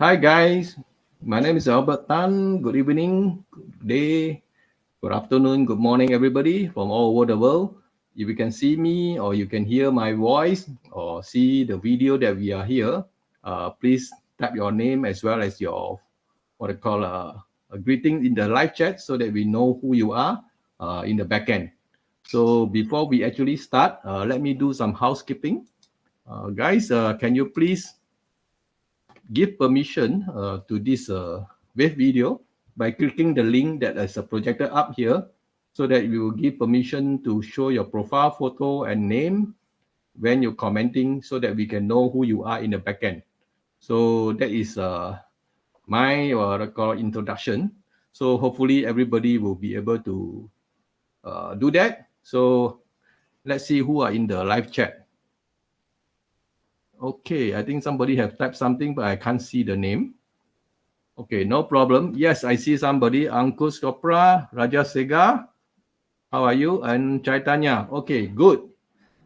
Hi guys, my name is Albert Tan. Good evening, good day, good afternoon, good morning, everybody from all over the world. If you can see me or you can hear my voice or see the video that we are here, please type your name as well as your what I call a greeting in the live chat so that we know who you are in the back end. So before we actually start, let me do some housekeeping. Guys, can you please give permission to this web video by clicking the link that is projected up here so that you will give permission to show your profile photo and name when you're commenting so that we can know who you are in the backend. So that is my call introduction. So hopefully everybody will be able to do that. So let's see who are in the live chat. Okay, I think somebody have typed something, but I can't see the name. Okay, no problem. Yes, I see somebody. Ankus Chopra, Raja Sega. How are you? And Chaitanya. Okay, good.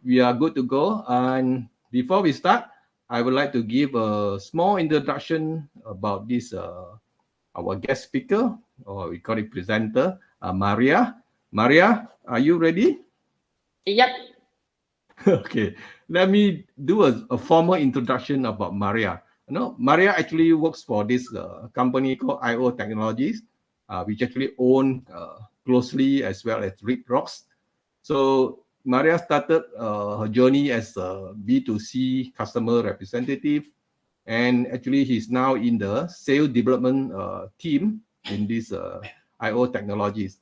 We are good to go. And before we start, I would like to give a small introduction about this our guest speaker, or we call it presenter, Maria. Maria, are you ready? Yep. Okay, let me do a formal introduction about Maria. Maria actually works for this company called IO Technologies, which actually own Closely as well as LeadRocks. So Maria started her journey as a B2C customer representative, and actually he's now in the sales development team in this IO Technologies.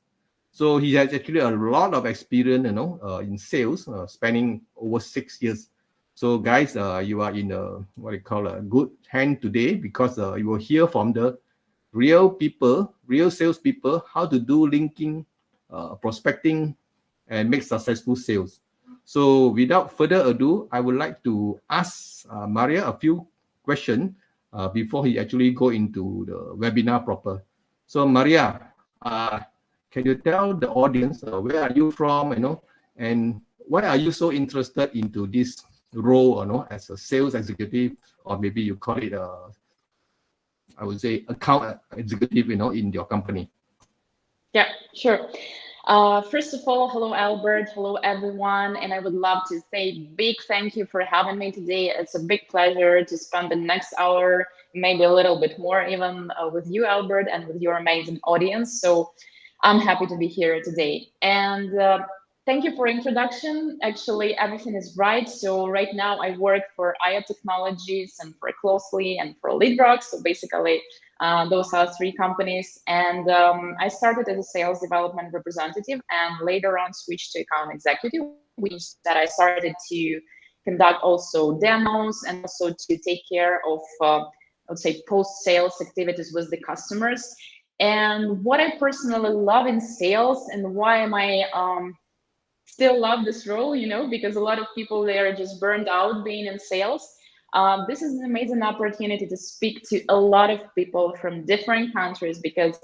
So he has actually a lot of experience, in sales, spanning over 6 years. So guys, you are in a what you call a good hand today because you will hear from the real people, real salespeople, how to do linking, prospecting, and make successful sales. So without further ado, I would like to ask Maria a few questions before he actually go into the webinar proper. So Maria, can you tell the audience where are you from, and why are you so interested into this role, as a sales executive, or maybe you call it I would say account executive, in your company? Yeah, sure. First of all, hello, Albert. Hello, everyone. And I would love to say big thank you for having me today. It's a big pleasure to spend the next hour, maybe a little bit more even with you, Albert, and with your amazing audience. So I'm happy to be here today. And thank you for introduction. Actually, everything is right. So right now I work for IO Technologies and for Closely and for LeadRocks. So basically, those are three companies. And I started as a sales development representative and later on switched to account executive, which means that I started to conduct also demos and also to take care of, I would say, post-sales activities with the customers. And what I personally love in sales and why am I still love this role, because a lot of people, they are just burned out being in sales. This is an amazing opportunity to speak to a lot of people from different countries because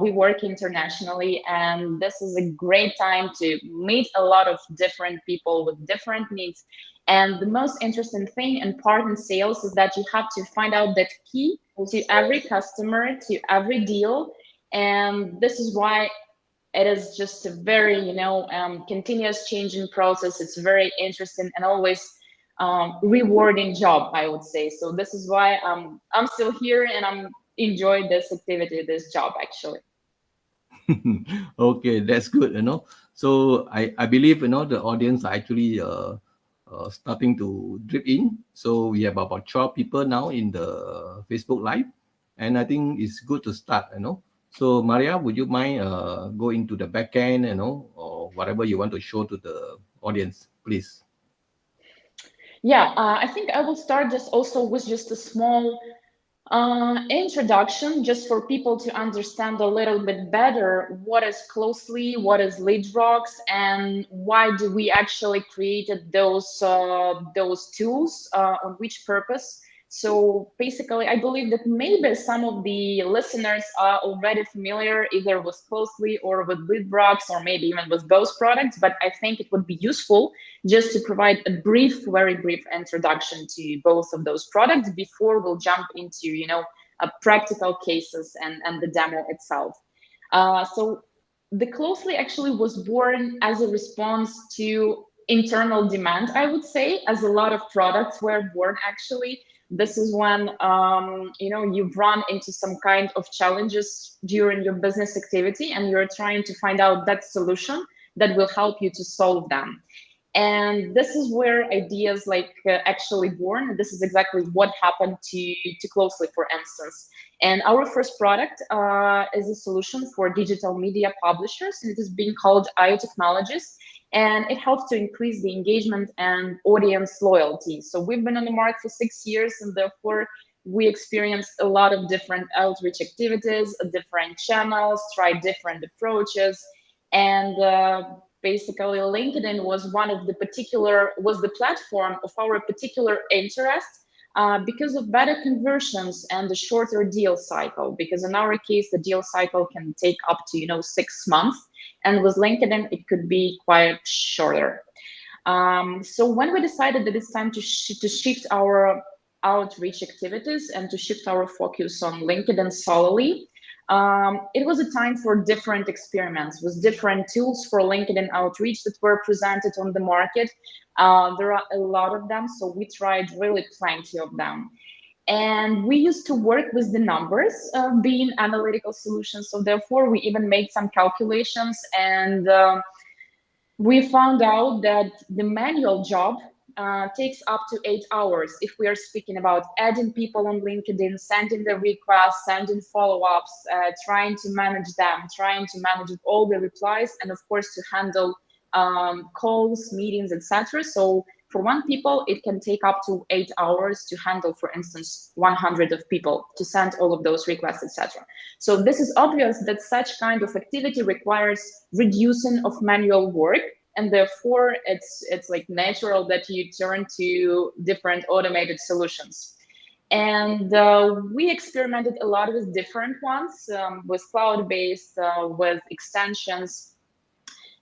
we work internationally, and this is a great time to meet a lot of different people with different needs. And the most interesting thing and part in sales is that you have to find out that key to every customer, to every deal. And this is why it is just a very, continuous changing process. It's very interesting and always rewarding job, I would say. So this is why I'm still here and I'm enjoying this activity, this job actually. Okay, that's good. So I believe the audience are actually starting to drip in. So we have about 12 people now in the Facebook Live, and I think it's good to start. So Maria, would you mind go into the back end, or whatever you want to show to the audience, please? Yeah, I think I will start just also with just a small introduction, just for people to understand a little bit better what is Closely, what is LeadRocks, and why do we actually created those tools, on which purpose. So basically, I believe that maybe some of the listeners are already familiar either with Closely or with LeadRocks, or maybe even with both products, but I think it would be useful just to provide a brief, very brief introduction to both of those products before we'll jump into, practical cases and the demo itself. So the Closely actually was born as a response to internal demand, I would say, as a lot of products were born actually. This is when you've run into some kind of challenges during your business activity and you're trying to find out that solution that will help you to solve them. And this is where ideas actually born. This is exactly what happened to Closely, for instance. And our first product is a solution for digital media publishers, and it is being called IO Technologies. And it helps to increase the engagement and audience loyalty. So we've been on the market for 6 years, and therefore we experienced a lot of different outreach activities, different channels, tried different approaches, and basically LinkedIn was the platform of our particular interest because of better conversions and the shorter deal cycle. Because in our case, the deal cycle can take up to 6 months, and with LinkedIn, it could be quite shorter. So when we decided that it's time to shift our outreach activities and to shift our focus on LinkedIn solely, it was a time for different experiments with different tools for LinkedIn outreach that were presented on the market. There are a lot of them, so we tried really plenty of them. And we used to work with the numbers being analytical solutions. So therefore, we even made some calculations, and we found out that the manual job takes up to 8 hours if we are speaking about adding people on LinkedIn, sending the requests, sending follow-ups, trying to manage them, trying to manage all the replies, and of course to handle calls, meetings, etc. So for one people, it can take up to 8 hours to handle, for instance, 100 of people to send all of those requests, etc. So this is obvious that such kind of activity requires reducing of manual work, and therefore it's like natural that you turn to different automated solutions. And we experimented a lot with different ones, with cloud-based, with extensions.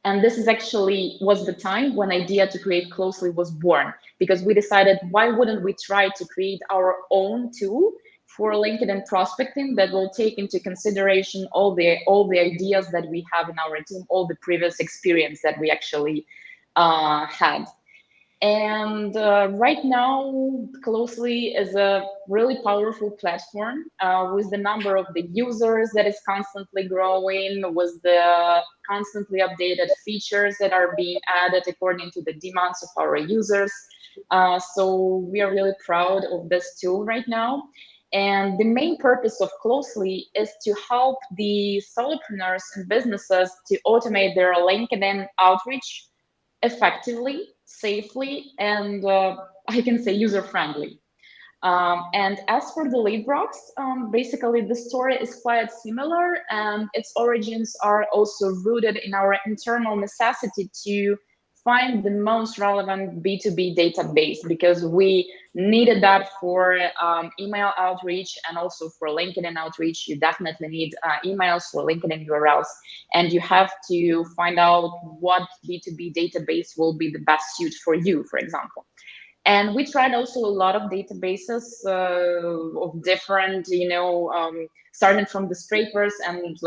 And this is actually was the time when idea to create Closely was born, because we decided, why wouldn't we try to create our own tool for LinkedIn prospecting that will take into consideration all the ideas that we have in our team, all the previous experience that we actually had. And right now, Closely is a really powerful platform with the number of the users that is constantly growing, with the constantly updated features that are being added according to the demands of our users. So we are really proud of this tool right now. And the main purpose of Closely is to help the solopreneurs and businesses to automate their LinkedIn outreach effectively, safely, and I can say user-friendly. And as for the LeadRocks, basically the story is quite similar, and its origins are also rooted in our internal necessity to find the most relevant B2B database, because we needed that for email outreach and also for LinkedIn outreach. You definitely need emails for LinkedIn URLs, and you have to find out what B2B database will be the best suit for you, for example. And we tried also a lot of databases of different, starting from the scrapers and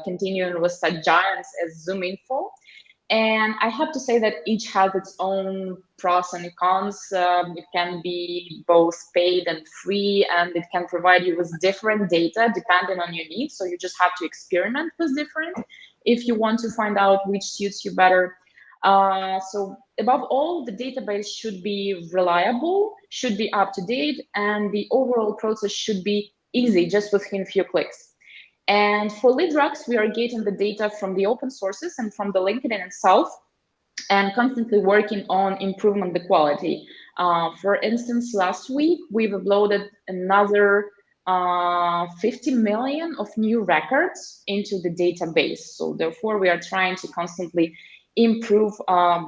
continuing with such giants as ZoomInfo. And I have to say that each has its own pros and cons. It can be both paid and free, and it can provide you with different data depending on your needs. So you just have to experiment with different if you want to find out which suits you better. So above all, the database should be reliable, should be up to date, and the overall process should be easy, just within a few clicks. And for LeadRocks, we are getting the data from the open sources and from the LinkedIn itself, and constantly working on improving the quality. For instance, last week, we've uploaded another 50 million of new records into the database. So therefore, we are trying to constantly improve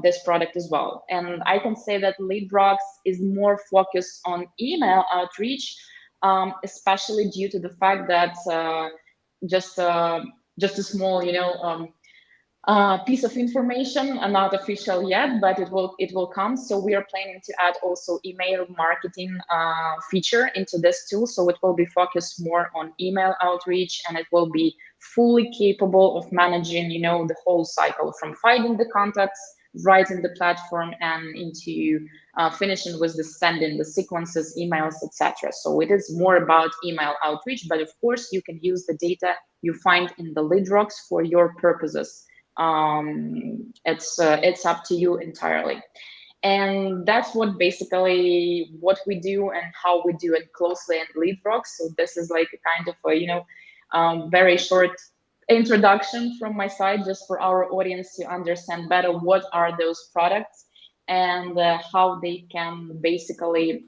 this product as well. And I can say that LeadRocks is more focused on email outreach, especially due to the fact that just a small, piece of information, not official yet, but it will come. So we are planning to add also email marketing feature into this tool. So it will be focused more on email outreach, and it will be fully capable of managing, the whole cycle from finding the contacts, writing the platform, and into finishing with the sending the sequences, emails, etc. So it is more about email outreach, but of course you can use the data you find in the LeadRocks for your purposes. It's up to you entirely. And that's what basically what we do and how we do it Closely and LeadRocks. So this is like a kind of a very short introduction from my side, just for our audience to understand better what are those products and how they can basically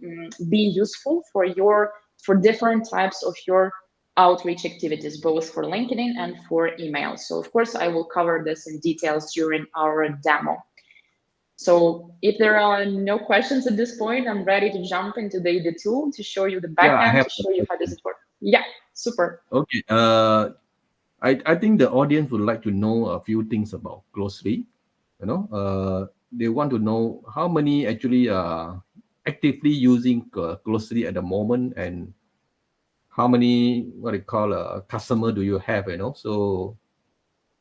be useful for different types of your outreach activities, both for LinkedIn and for email. So of course, I will cover this in details during our demo. So if there are no questions at this point, I'm ready to jump into the tool to show you the backend, to show you how does it work. Yeah, super. Okay. I think the audience would like to know a few things about Closely. They want to know how many actually actively using Closely at the moment, and how many customer do you have? So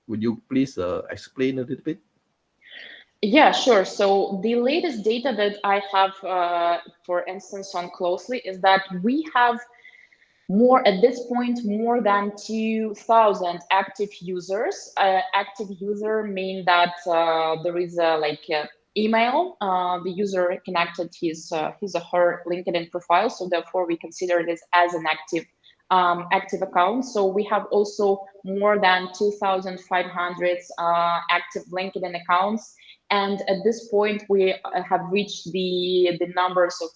would you please explain a little bit? Yeah, sure. So the latest data that I have, for instance, on Closely is that we have at this point, more than 2,000 active users. Active user mean that there is a email. The user connected his or her LinkedIn profile, so therefore we consider this as an active account. So we have also more than 2,500 active LinkedIn accounts. And at this point, we have reached the numbers of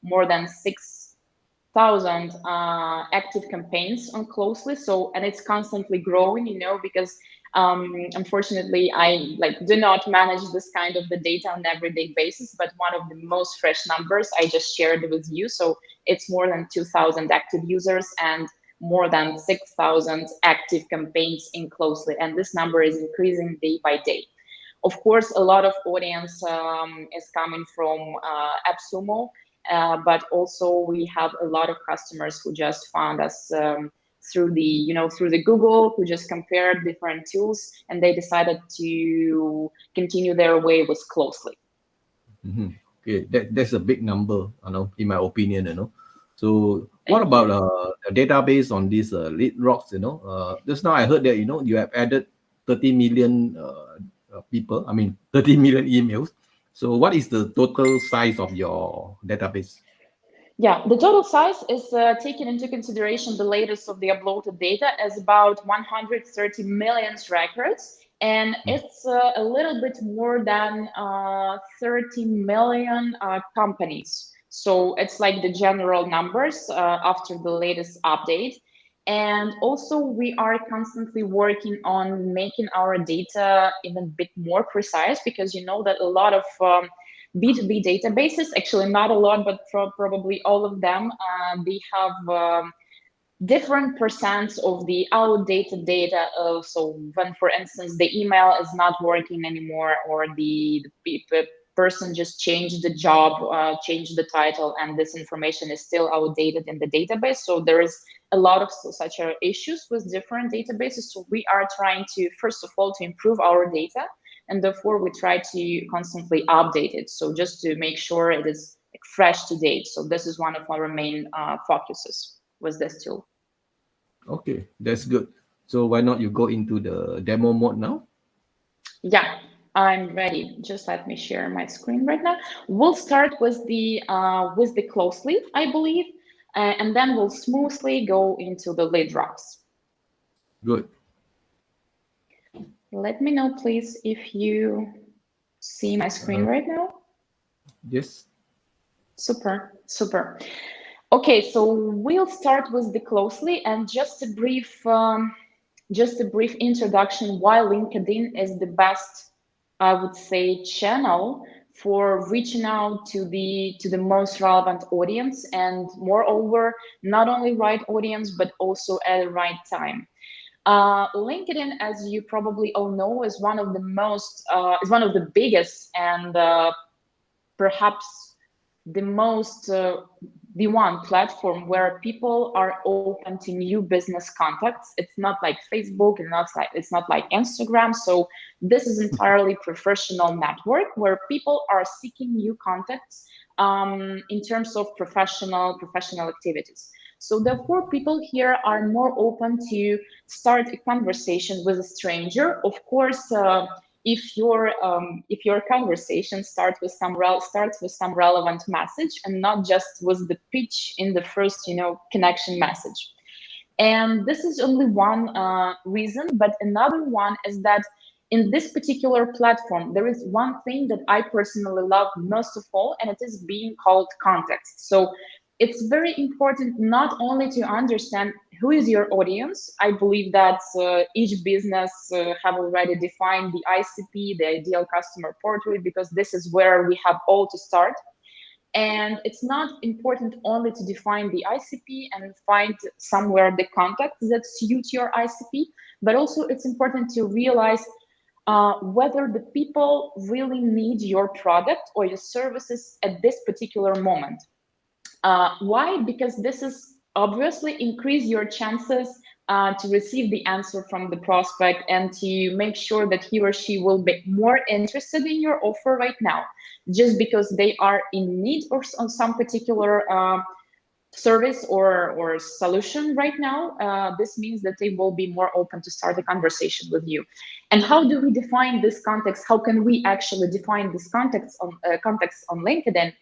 more than 6,000 active campaigns on Closely. So, and it's constantly growing, because unfortunately, I do not manage this kind of the data on an everyday basis, but one of the most fresh numbers I just shared with you. So it's more than 2,000 active users and more than 6,000 active campaigns in Closely. And this number is increasing day by day. Of course, a lot of audience is coming from AppSumo, but also we have a lot of customers who just found us through the Google, who just compared different tools, and they decided to continue their way with Closely. Mm-hmm. Okay, that's a big number, in my opinion, So what about a database on this LeadRocks? Just now I heard that you have added 30 million people. 30 million emails. So what is the total size of your database? Yeah, the total size is taking into consideration the latest of the uploaded data as about 130 million records, and it's a little bit more than 30 million companies. So it's like the general numbers after the latest update. And also we are constantly working on making our data even a bit more precise, because you know that a lot of B2B databases, actually not a lot, but probably all of them, they have different percents of the outdated data. So when, for instance, the email is not working anymore, or the person just changed the job, changed the title, and this information is still outdated in the database. So there is a lot of such issues with different databases. So we are trying to, first of all, to improve our data, and therefore we try to constantly update it. So just to make sure it is fresh to date. So this is one of our main focuses with this tool. Okay, that's good. So why not you go into the demo mode now? Yeah, I'm ready. Just let me share my screen right now. We'll start with the Closely, I believe, and then we'll smoothly go into the LeadRocks. Good. Let me know, please, if you see my screen right now. Yes. Super, super. Okay, so we'll start with the Closely, and just a brief introduction why LinkedIn is the best I would say, channel for reaching out to the most relevant audience, and moreover, not only right audience but also at the right time. LinkedIn, as you probably all know, is one of the biggest and perhaps the most the one platform where people are open to new business contacts. It's not like Facebook, and it's not like Instagram. So this is entirely professional network where people are seeking new contacts in terms of professional activities. So therefore, people here are more open to start a conversation with a stranger. Of course, if your conversation starts with some relevant message and not just with the pitch in the first connection message. And this is only one reason, but another one is that in this particular platform there is one thing that I personally love most of all, and it is being called context. So it's very important not only to understand who is your audience. I believe that each business have already defined the ICP, the ideal customer portrait, because this is where we have all to start. And it's not important only to define the ICP and find somewhere the contacts that suit your ICP, but also it's important to realize whether the people really need your product or your services at this particular moment. Why? Because this is obviously increase your chances to receive the answer from the prospect and to make sure that he or she will be more interested in your offer right now, just because they are in need of some particular service or solution right now. This means that they will be more open to start a conversation with you. And how do we define this context? How can we actually define this context on LinkedIn?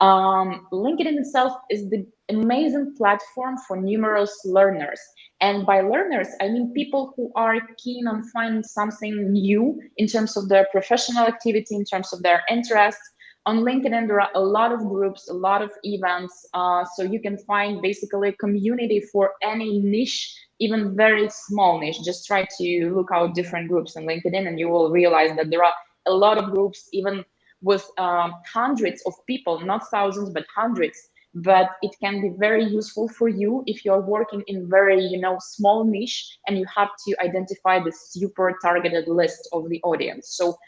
LinkedIn itself is the amazing platform for numerous learners. And by learners, I mean people who are keen on finding something new in terms of their professional activity, in terms of their interests. On LinkedIn, there are a lot of groups, a lot of events. So you can find basically a community for any niche, even very small niche. Just try to look out different groups on LinkedIn and you will realize that there are a lot of groups, even with hundreds of people, not thousands, but hundreds. But it can be very useful for you if you're working in very, small niche and you have to identify the super targeted list of the audience. So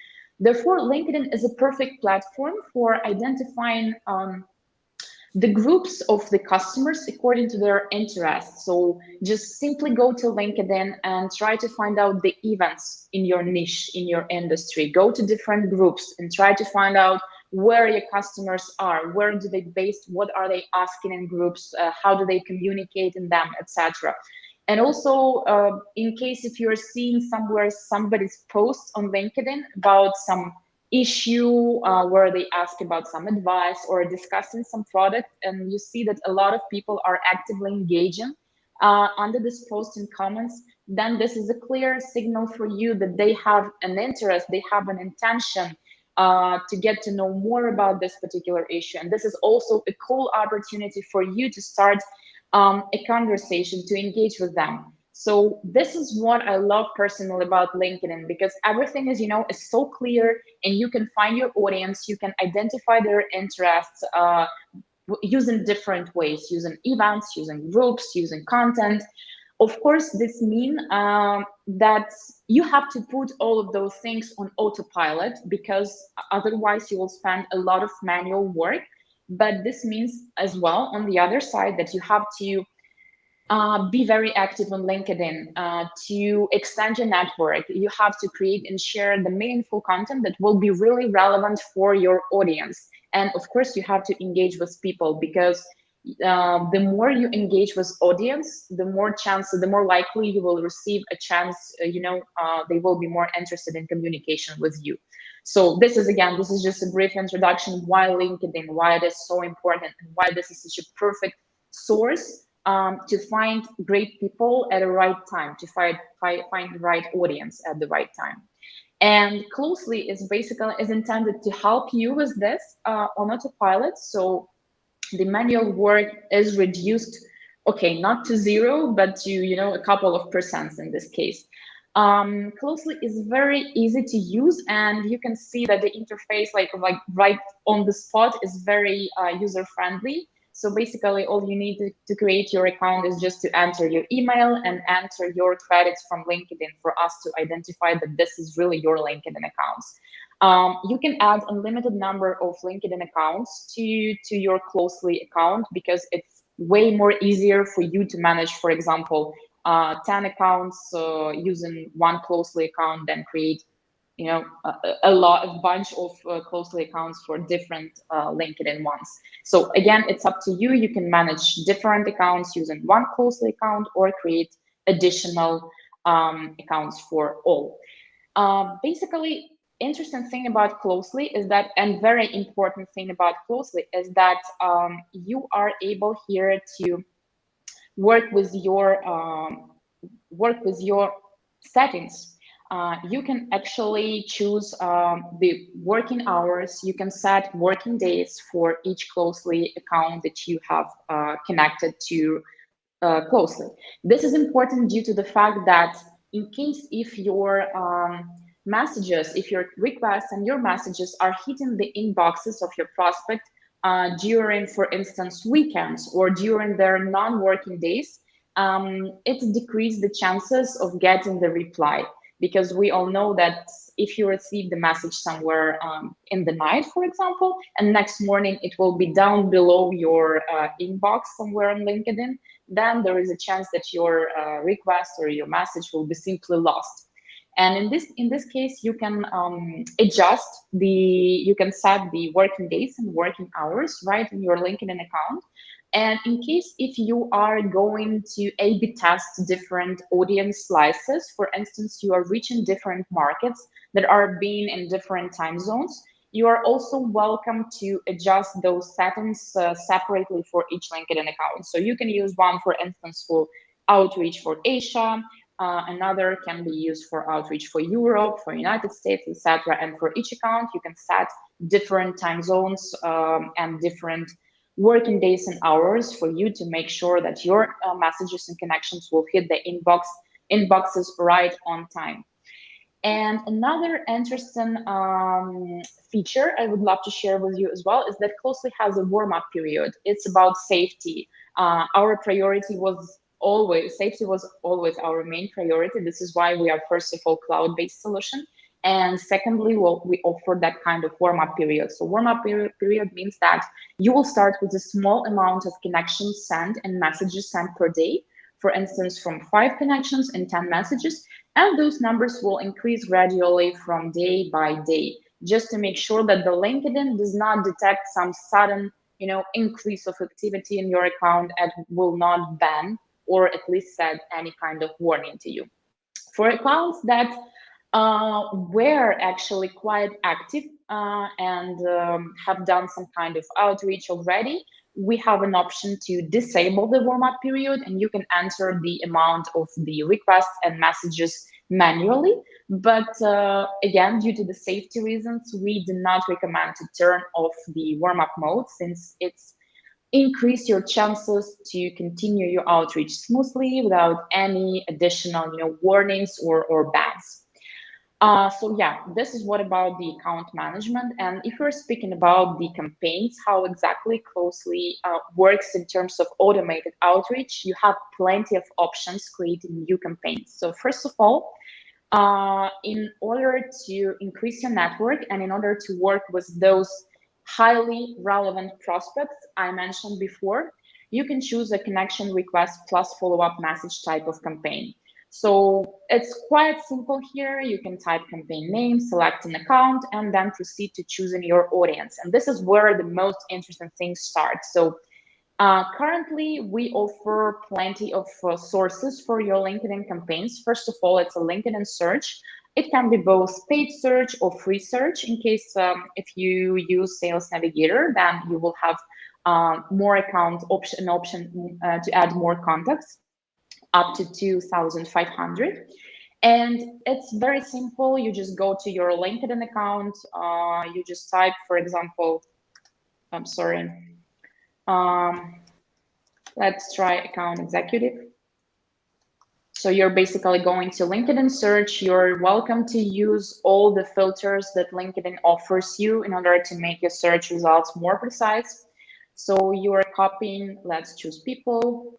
therefore, LinkedIn is a perfect platform for identifying the groups of the customers according to their interests. So just simply go to LinkedIn and try to find out the events in your niche, in your industry. Go to different groups and try to find out where your customers are, where do they base, what are they asking in groups, how do they communicate in them, etc. And also, in case if you're seeing somewhere somebody's post on LinkedIn about some issue where they ask about some advice or discussing some product, and you see that a lot of people are actively engaging under this post in comments, then this is a clear signal for you that they have an interest, they have an intention to get to know more about this particular issue. And this is also a cool opportunity for you to start a conversation, to engage with them. So this is what I love personally about LinkedIn, because everything is so clear, and you can find your audience, you can identify their interests using different ways, using events, using groups, using content. Of course, this means that you have to put all of those things on autopilot, because otherwise you will spend a lot of manual work. But this means as well, on the other side, that you have to be very active on LinkedIn to extend your network. You have to create and share the meaningful content that will be really relevant for your audience. And of course, you have to engage with people, because the more you engage with audience, the more likely you will receive a chance, they will be more interested in communication with you. So this is just a brief introduction why LinkedIn, why it is so important, and why this is such a perfect source to find great people at the right time, to find the right audience at the right time. And Closely is intended to help you with this on autopilot. So the manual work is reduced, okay, not to zero, but to a couple of percents in this case. Closely is very easy to use, and you can see that the interface, like right on the spot, is very user friendly. So basically, all you need to create your account is just to enter your email and enter your credits from LinkedIn for us to identify that this is really your LinkedIn accounts. You can add unlimited number of LinkedIn accounts to your Closely account, because it's way more easier for you to manage, for example, 10 accounts using one Closely account than create, you know, a bunch of Closely accounts for different LinkedIn ones. So again, it's up to you. You can manage different accounts using one Closely account or create additional accounts for all. Basically, interesting thing about Closely is that, and very important thing about Closely is that you are able here to work with your settings. You can actually choose the working hours. You can set working days for each Closely account that you have connected to Closely. This is important due to the fact that in case if your messages, if your requests and your messages are hitting the inboxes of your prospect during, for instance, weekends or during their non-working days, it decreases the chances of getting the reply, because we all know that if you receive the message somewhere in the night, for example, and next morning it will be down below your inbox somewhere on LinkedIn, then there is a chance that your request or your message will be simply lost. And in this case, you can you can set the working days and working hours right in your LinkedIn account. And in case if you are going to A/B test different audience slices, for instance, you are reaching different markets that are being in different time zones, you are also welcome to adjust those settings separately for each LinkedIn account. So you can use one, for instance, for outreach for Asia, another can be used for outreach for Europe, for United States, etc. And for each account, you can set different time zones and different working days and hours for you to make sure that your messages and connections will hit the inboxes right on time. And another interesting feature I would love to share with you as well is that Closely has a warm-up period. It's about safety. Our priority was always, safety was always our main priority. This is why we are, first of all, cloud-based solution. And secondly, well, we offer that kind of warm-up period. So warm-up period means that you will start with a small amount of connections sent and messages sent per day. For instance, from 5 connections and 10 messages, and those numbers will increase gradually from day by day, just to make sure that the LinkedIn does not detect some sudden, increase of activity in your account and will not ban or at least set any kind of warning to you. For accounts that were actually quite active and have done some kind of outreach already, we have an option to disable the warm-up period, and you can enter the amount of the requests and messages manually. But again, due to the safety reasons, we do not recommend to turn off the warm-up mode, since it's increase your chances to continue your outreach smoothly without any additional warnings or bans. So yeah, this is what about the account management. And if we're speaking about the campaigns, how exactly Closely works in terms of automated outreach, you have plenty of options creating new campaigns. So first of all, in order to increase your network and in order to work with those highly relevant prospects I mentioned before, you can choose a connection request plus follow-up message type of campaign. So it's quite simple here. You can type campaign name, select an account, and then proceed to choosing your audience. And this is where the most interesting things start. So currently, we offer plenty of sources for your LinkedIn campaigns. First of all, it's a LinkedIn search. It can be both paid search or free search. In case if you use Sales Navigator, then you will have more account option to add more contacts, up to 2,500. And it's very simple. You just go to your LinkedIn account. You just type, for example, I'm sorry. Let's try account executive. So you're basically going to LinkedIn search. You're welcome to use all the filters that LinkedIn offers you in order to make your search results more precise. So you are copying, let's choose people.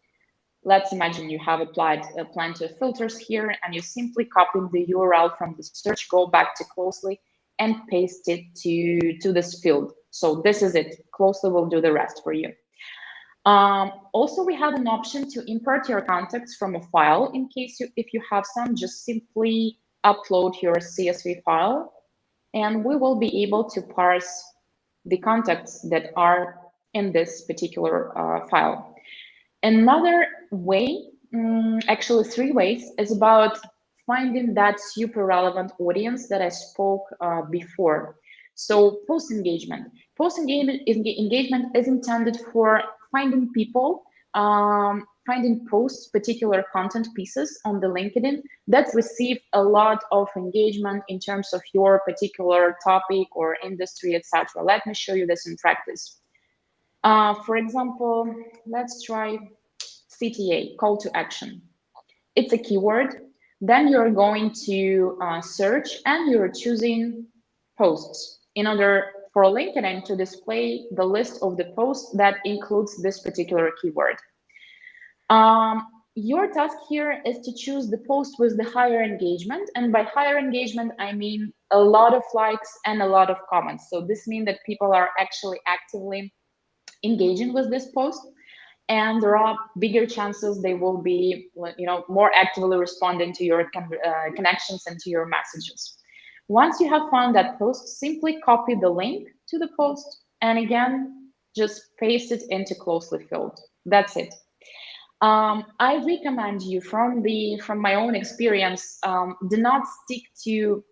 Let's imagine you have applied plenty of filters here, and you simply copy the URL from the search, go back to Closely, and paste it to this field. So this is it. Closely will do the rest for you. Also, we have an option to import your contacts from a file. In case if you have some, just simply upload your CSV file, and we will be able to parse the contacts that are in this particular file. Another way, actually 3 ways, is about finding that super relevant audience that I spoke before. So post engagement. Post engagement is intended for finding people, finding posts, particular content pieces on the LinkedIn that receive a lot of engagement in terms of your particular topic or industry, etc. Let me show you this in practice. For example, let's try CTA, call to action. It's a keyword. Then you're going to search and you're choosing posts in order for LinkedIn to display the list of the posts that includes this particular keyword. Your task here is to choose the post with the higher engagement. And by higher engagement, I mean a lot of likes and a lot of comments. So this means that people are actually actively engaging with this post, and there are bigger chances they will be, more actively responding to your connections and to your messages. Once you have found that post, simply copy the link to the post and again just paste it into Closely field. That's it. I recommend you, from my own experience, do not stick to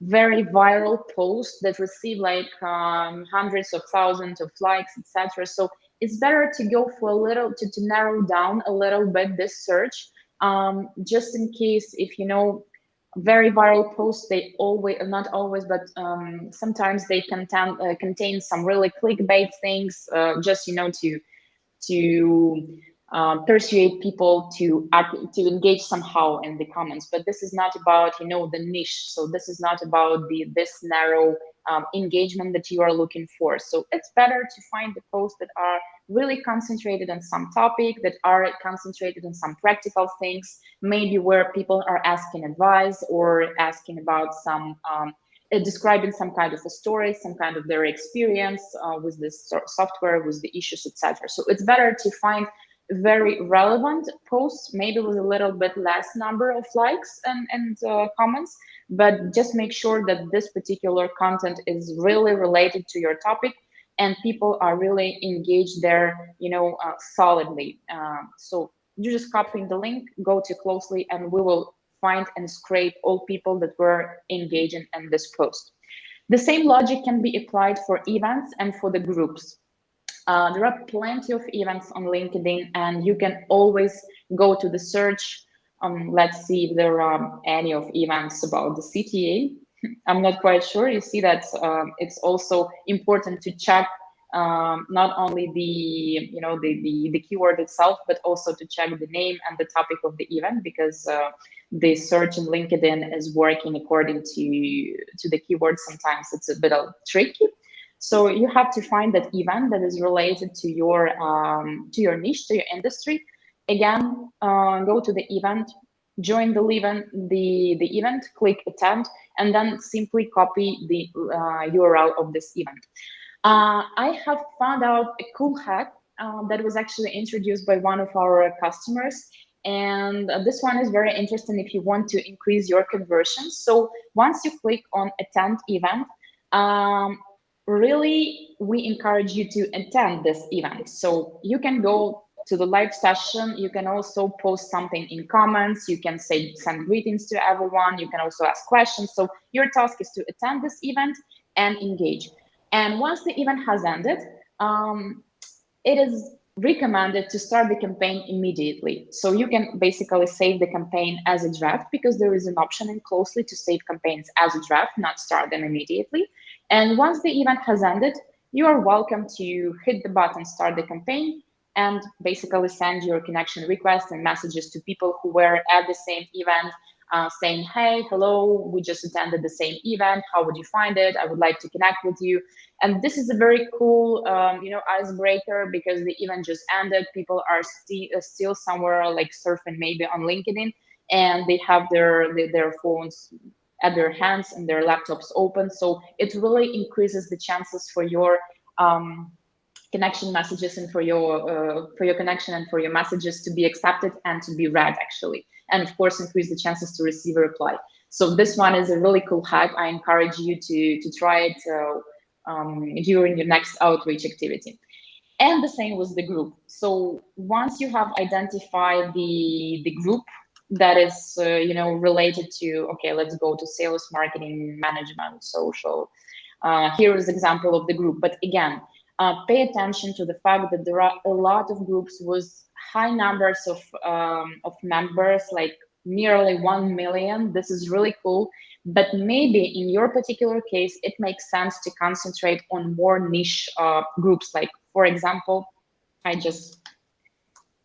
very viral posts that receive like hundreds of thousands of likes, etc. So it's better to go for a little to narrow down a little bit this search, just in case, if very viral posts, they always, not always, but sometimes they contain some really clickbait things, just to persuade people to engage somehow in the comments. But this is not about the niche. So this is not about this narrow engagement that you are looking for. So it's better to find the posts that are really concentrated on some topic, that are concentrated on some practical things, maybe where people are asking advice or asking about some describing some kind of a story, some kind of their experience with this software, with the issues, etc. So it's better to find very relevant posts, maybe with a little bit less number of likes and comments, but just make sure that this particular content is really related to your topic and people are really engaged there, solidly. So you just copy the link, go to Closely, and we will find and scrape all people that were engaging in this post. The same logic can be applied for events and for the groups. There are plenty of events on LinkedIn, and you can always go to the search. Let's see if there are any of events about the CTA. I'm not quite sure. You see that it's also important to check not only the keyword itself, but also to check the name and the topic of the event, because the search in LinkedIn is working according to the keyword. Sometimes it's a bit tricky. So you have to find that event that is related to your niche, to your industry. Again, go to the event, join the event, click attend, and then simply copy the URL of this event. I have found out a cool hack that was actually introduced by one of our customers. And this one is very interesting if you want to increase your conversions. So once you click on attend event, really, we encourage you to attend this event. So you can go to the live session. You can also post something in comments. You can send greetings to everyone. You can also ask questions. So your task is to attend this event and engage. And once the event has ended, it is recommended to start the campaign immediately. So you can basically save the campaign as a draft, because there is an option in Closely to save campaigns as a draft, not start them immediately. And once the event has ended, you are welcome to hit the button start the campaign and basically send your connection requests and messages to people who were at the same event, saying, hey, hello, we just attended the same event. How would you find it? I would like to connect with you. And this is a very cool, icebreaker, because the event just ended. People are still somewhere like surfing maybe on LinkedIn, and they have their phones at their hands and their laptops open. So it really increases the chances for your connection messages and for your connection and for your messages to be accepted and to be read, actually, and of course increase the chances to receive a reply. So this one is a really cool hack. I encourage you to try it during your next outreach activity. And the same with the group. So once you have identified the group that is related to, okay, let's go to sales, marketing, management, social. Here is an example of the group. But again, pay attention to the fact that there are a lot of groups with high numbers of members, like nearly 1 million. This is really cool. But maybe in your particular case, it makes sense to concentrate on more niche groups. Like, for example,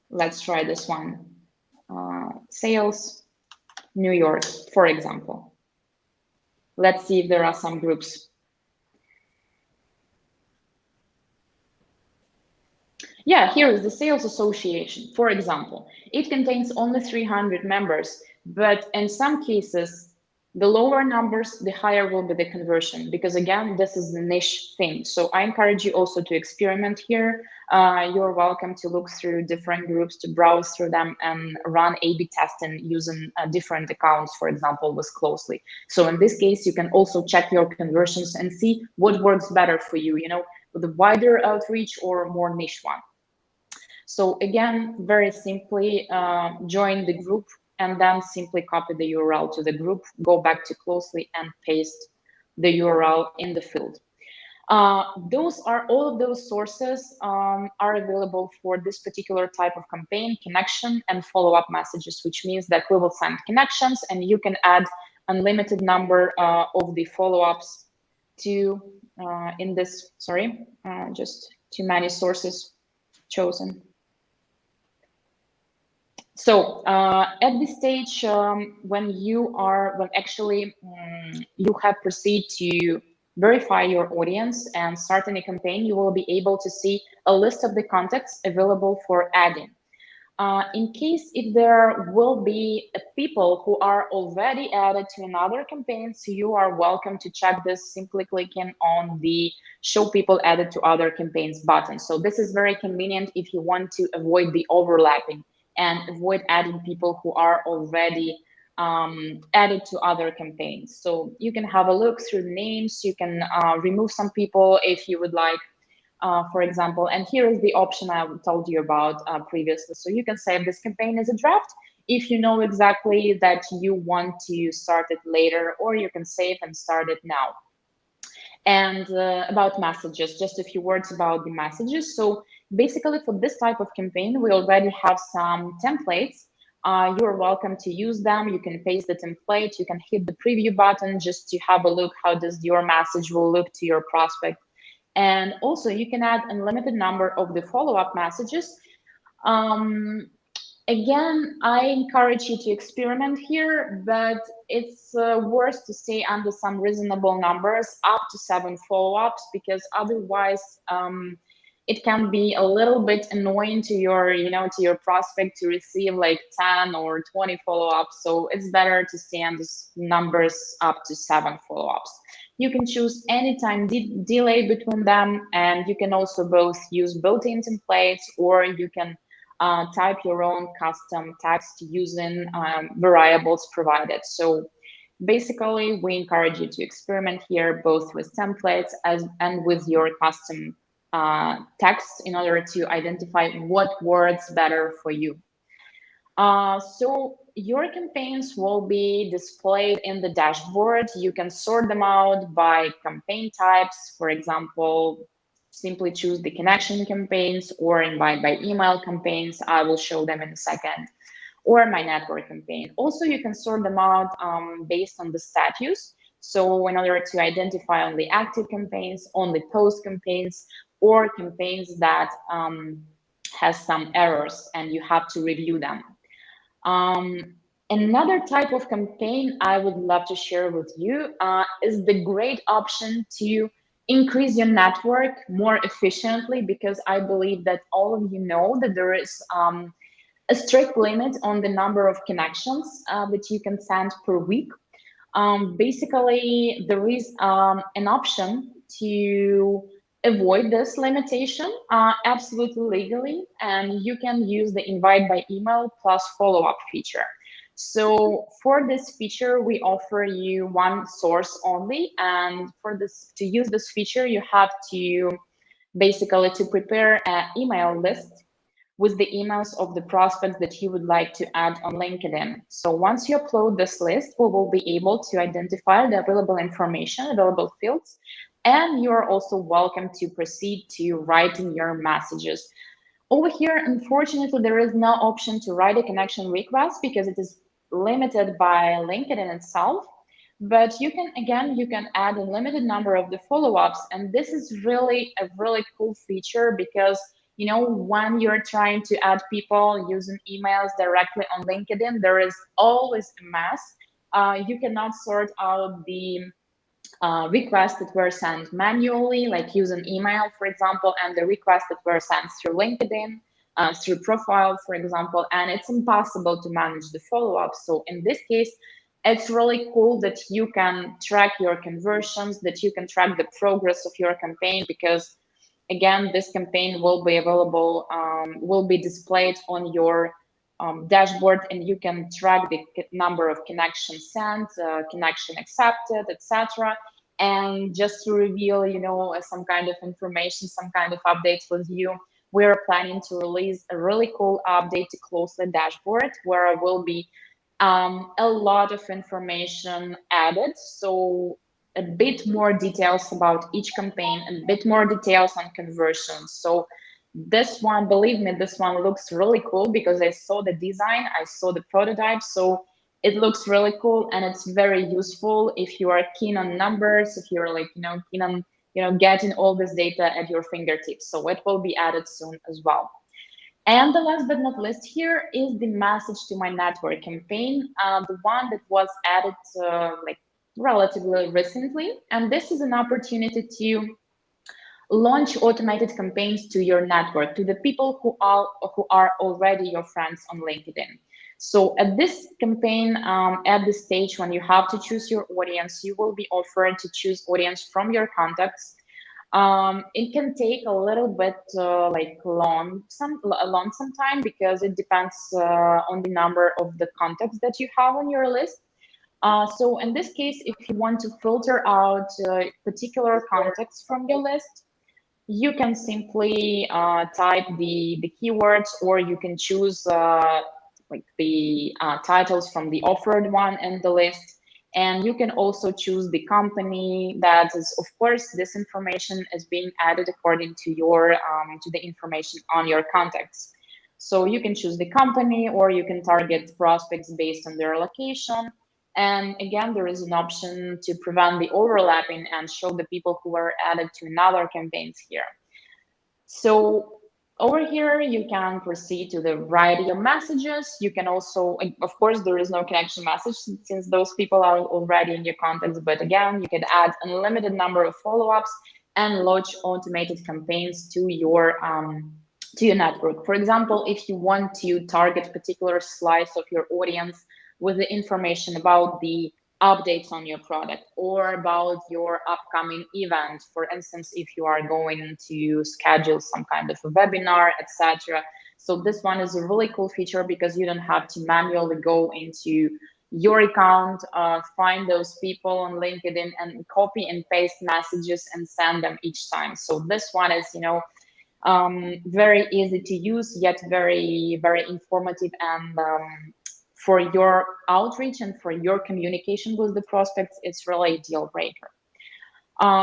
let's try this one. Sales, New York, for example. Let's see if there are some groups. Yeah, here is the Sales Association, for example. It contains only 300 members, but in some cases, the lower numbers, the higher will be the conversion, because again, this is the niche thing. So I encourage you also to experiment here. You're welcome to look through different groups, to browse through them and run A/B testing using different accounts, for example, with Closely. So in this case, you can also check your conversions and see what works better for you, with a wider outreach or more niche one. So again, very simply join the group and then simply copy the URL to the group, go back to Closely and paste the URL in the field. All of those sources are available for this particular type of campaign, connection and follow-up messages, which means that we will send connections and you can add unlimited number of the follow-ups to just too many sources chosen. So at this stage, when you have proceed to verify your audience and start any campaign, you will be able to see a list of the contacts available for adding. In case if there will be people who are already added to another campaign, so you are welcome to check this simply clicking on the show people added to other campaigns button. So this is very convenient if you want to avoid the overlapping and avoid adding people who are already added to other campaigns. So you can have a look through the names, you can remove some people if you would like. For example, and here is the option I told you about previously. So you can save this campaign as a draft if you know exactly that you want to start it later, or you can save and start it now. And about messages, just a few words about the messages. So basically for this type of campaign, we already have some templates. You're welcome to use them. You can paste the template. You can hit the preview button just to have a look how does your message will look to your prospect. And also you can add unlimited number of the follow-up messages. Again, I encourage you to experiment here, but it's worth to stay under some reasonable numbers, up to 7 follow-ups, because otherwise it can be a little bit annoying to your, to your prospect to receive like 10 or 20 follow-ups. So it's better to stay on these numbers up to 7 follow-ups. You can choose any time delay between them, and you can also both use built-in templates, or you can type your own custom text using variables provided. So basically, we encourage you to experiment here, both with templates and with your custom text, in order to identify what works better for you. So your campaigns will be displayed in the dashboard. You can sort them out by campaign types. For example, simply choose the connection campaigns, or invite by email campaigns. I will show them in a second, or my network campaign. Also, you can sort them out based on the status. So in order to identify only active campaigns, only post campaigns, or campaigns that has some errors and you have to review them. Another type of campaign I would love to share with you is the great option to increase your network more efficiently, because I believe that all of you know that there is a strict limit on the number of connections that you can send per week. Basically, there is an option to avoid this limitation absolutely legally, and you can use the invite by email plus follow-up feature. So for this feature, we offer you one source only, and for this, to use this feature, you have to basically to prepare an email list with the emails of the prospects that you would like to add on LinkedIn. So once you upload this list, we will be able to identify the available information, available fields, and you are also welcome to proceed to writing your messages. Over here, unfortunately, there is no option to write a connection request because it is limited by LinkedIn itself. But you can, again, you can add a limited number of the follow-ups. And this is really a really cool feature because, you know, when you're trying to add people using emails directly on LinkedIn, there is always a mess. You cannot sort out the requests that were sent manually, like using email, for example, and the requests that were sent through LinkedIn, through profile, for example, and it's impossible to manage the follow-up. So in this case, it's really cool that you can track your conversions, that you can track the progress of your campaign, because again, this campaign will be available, will be displayed on your dashboard, and you can track the number of connections sent, connection accepted, etc. And just to reveal, you know, some kind of information, some kind of updates with you, we're planning to release a really cool update to Closely dashboard, where will be a lot of information added. So a bit more details about each campaign, and a bit more details on conversions. So this one, believe me, this one looks really cool because I saw the design, I saw the prototype. So it looks really cool, and it's very useful if you are keen on numbers, if you're like, you know, keen on, you know, getting all this data at your fingertips. So it will be added soon as well. And the last but not least here is the message to my network campaign, the one that was added like relatively recently. And this is an opportunity to launch automated campaigns to your network, to the people who are already your friends on LinkedIn. So at this campaign, at this stage, when you have to choose your audience, you will be offered to choose audience from your contacts. It can take a little bit like long time, because it depends on the number of the contacts that you have on your list. So in this case, if you want to filter out particular contacts from your list, you can simply type the keywords, or you can choose like the titles from the offered one in the list. And you can also choose the company that is, of course, this information is being added according to your to the information on your contacts. So you can choose the company, or you can target prospects based on their location. And again, there is an option to prevent the overlapping and show the people who were added to another campaigns here. So over here, you can proceed to the write your messages. You can also, of course, there is no connection message since those people are already in your contacts. But again, you can add unlimited number of follow-ups and launch automated campaigns to your network. For example, if you want to target particular slice of your audience with the information about the updates on your product, or about your upcoming event, for instance, if you are going to schedule some kind of a webinar, etc. So this one is a really cool feature because you don't have to manually go into your account, find those people on LinkedIn and copy and paste messages and send them each time. So this one is, you know, very easy to use, yet very, very informative, and for your outreach and for your communication with the prospects, it's really a deal breaker.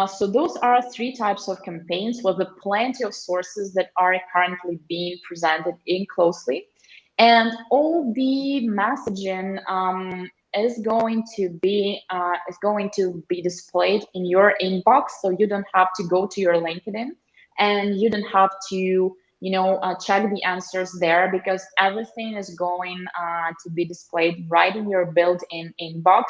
So those are 3 types of campaigns with plenty of sources that are currently being presented in Closely. And all the messaging is going to be displayed in your inbox. So you don't have to go to your LinkedIn, and you don't have to, you check the answers there, because everything is going to be displayed right in your built-in inbox.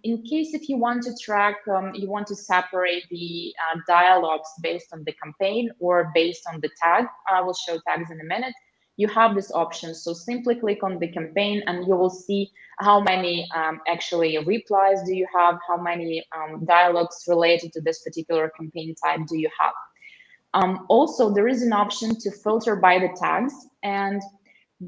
In case if you want to track, you want to separate the dialogues based on the campaign or based on the tag. I will show tags in a minute. You have this option. So simply click on the campaign and you will see how many actually replies do you have, how many dialogues related to this particular campaign type do you have. Also, there is an option to filter by the tags, and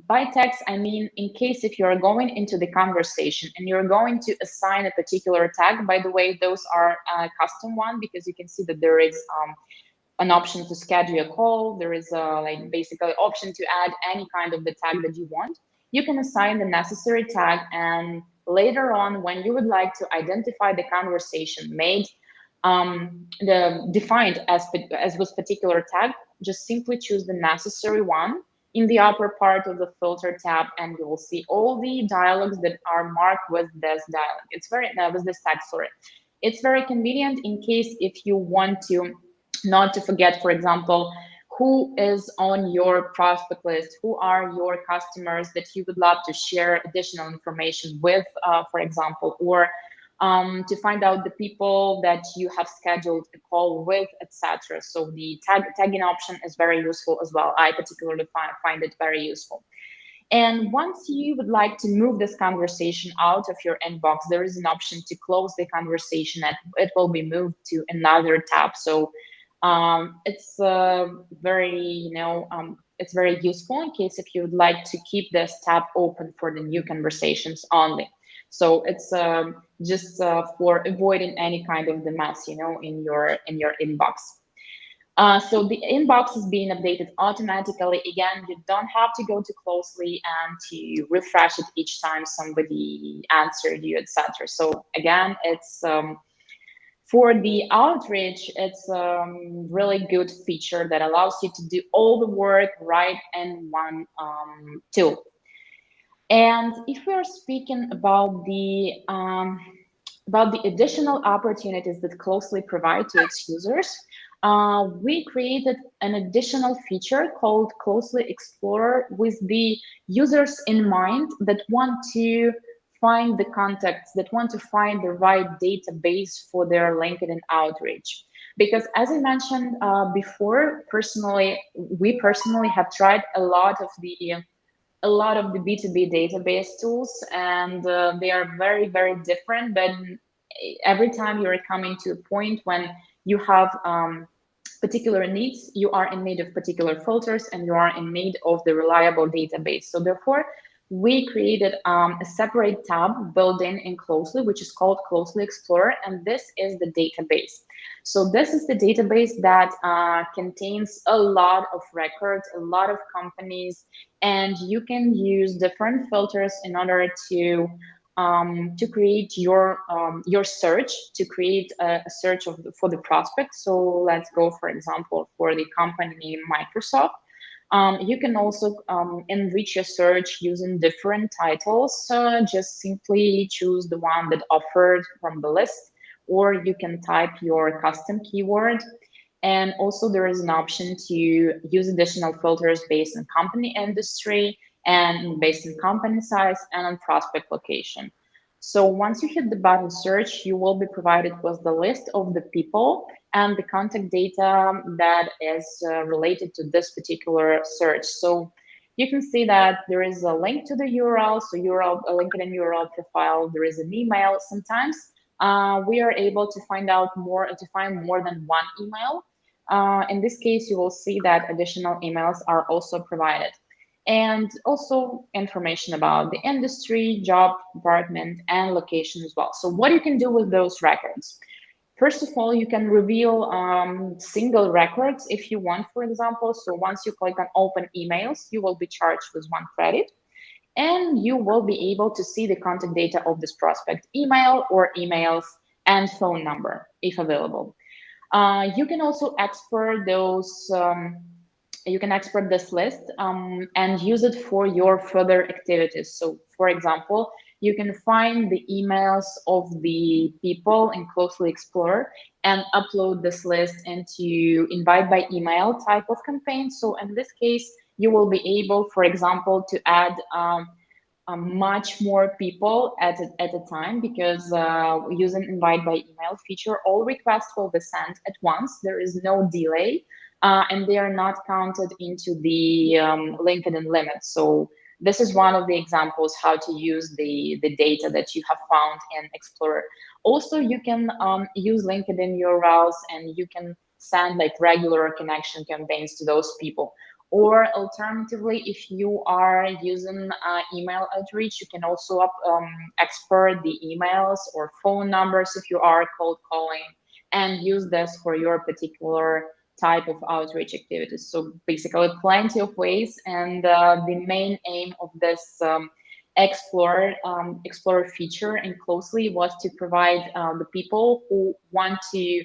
by tags, I mean, in case if you're going into the conversation and you're going to assign a particular tag, by the way, those are custom one, because you can see that there is an option to schedule a call. There is like basically option to add any kind of the tag that you want. You can assign the necessary tag, and later on, when you would like to identify the conversation made the defined as with particular tag, just simply choose the necessary one in the upper part of the filter tab, and you will see all the dialogues that are marked with this dialogue. It's very with this tag, sorry. It's very convenient in case if you want to not to forget, for example, who is on your prospect list, who are your customers that you would love to share additional information with, for example, or to find out the people that you have scheduled a call with, etc. So the tagging option is very useful as well. I particularly find it very useful. And once you would like to move this conversation out of your inbox, there is an option to close the conversation and it will be moved to another tab. So it's very, it's very useful in case if you would like to keep this tab open for the new conversations only. So it's just for avoiding any kind of the mess, in your inbox. So the inbox is being updated automatically. Again, you don't have to go to Closely and to refresh it each time somebody answered you, etc. So again, it's for the outreach, it's a really good feature that allows you to do all the work right in one tool. And if we are speaking about the additional opportunities that Closely provide to its users, we created an additional feature called Closely Explorer with the users in mind that want to find the contacts, that want to find the right database for their LinkedIn outreach. Because as I mentioned before, we personally have tried a lot of the B2B database tools, and they are very, very different. But every time you're coming to a point when you have particular needs, you are in need of particular filters, and you are in need of the reliable database. So therefore, we created a separate tab built in Closely, which is called Closely Explorer, and this is the database. So this is the database that contains a lot of records, a lot of companies, and you can use different filters in order to create your search, to create a search for the prospect. So let's go, for example, for the company name Microsoft. You can also enrich your search using different titles. Just simply choose the one that offered from the list, or you can type your custom keyword. And also there is an option to use additional filters based on company industry and based on company size and on prospect location. So once you hit the button search, you will be provided with the list of the people and the contact data that is related to this particular search. So you can see that there is a link to the URL, so a LinkedIn URL profile, there is an email. Sometimes we are able to find more than one email. In this case, you will see that additional emails are also provided. And also information about the industry, job, department, and location as well. So what you can do with those records? First of all, you can reveal single records if you want, for example. So once you click on open emails, you will be charged with 1 credit, and you will be able to see the contact data of this prospect email or emails and phone number if available. You can also export those you can export this list and use it for your further activities. So for example, you can find the emails of the people in Closely Explorer and upload this list into invite by email type of campaign. So in this case, you will be able, for example, to add much more people at a time, because using invite by email feature, all requests will be sent at once. There is no delay, and they are not counted into the LinkedIn limit. So this is one of the examples how to use the data that you have found in Explorer. Also, you can use LinkedIn URLs, and you can send like regular connection campaigns to those people. Or alternatively, if you are using email outreach, you can also export the emails or phone numbers if you are cold calling, and use this for your particular type of outreach activities. So basically plenty of ways. And the main aim of this Explorer feature in Closely was to provide the people who want to,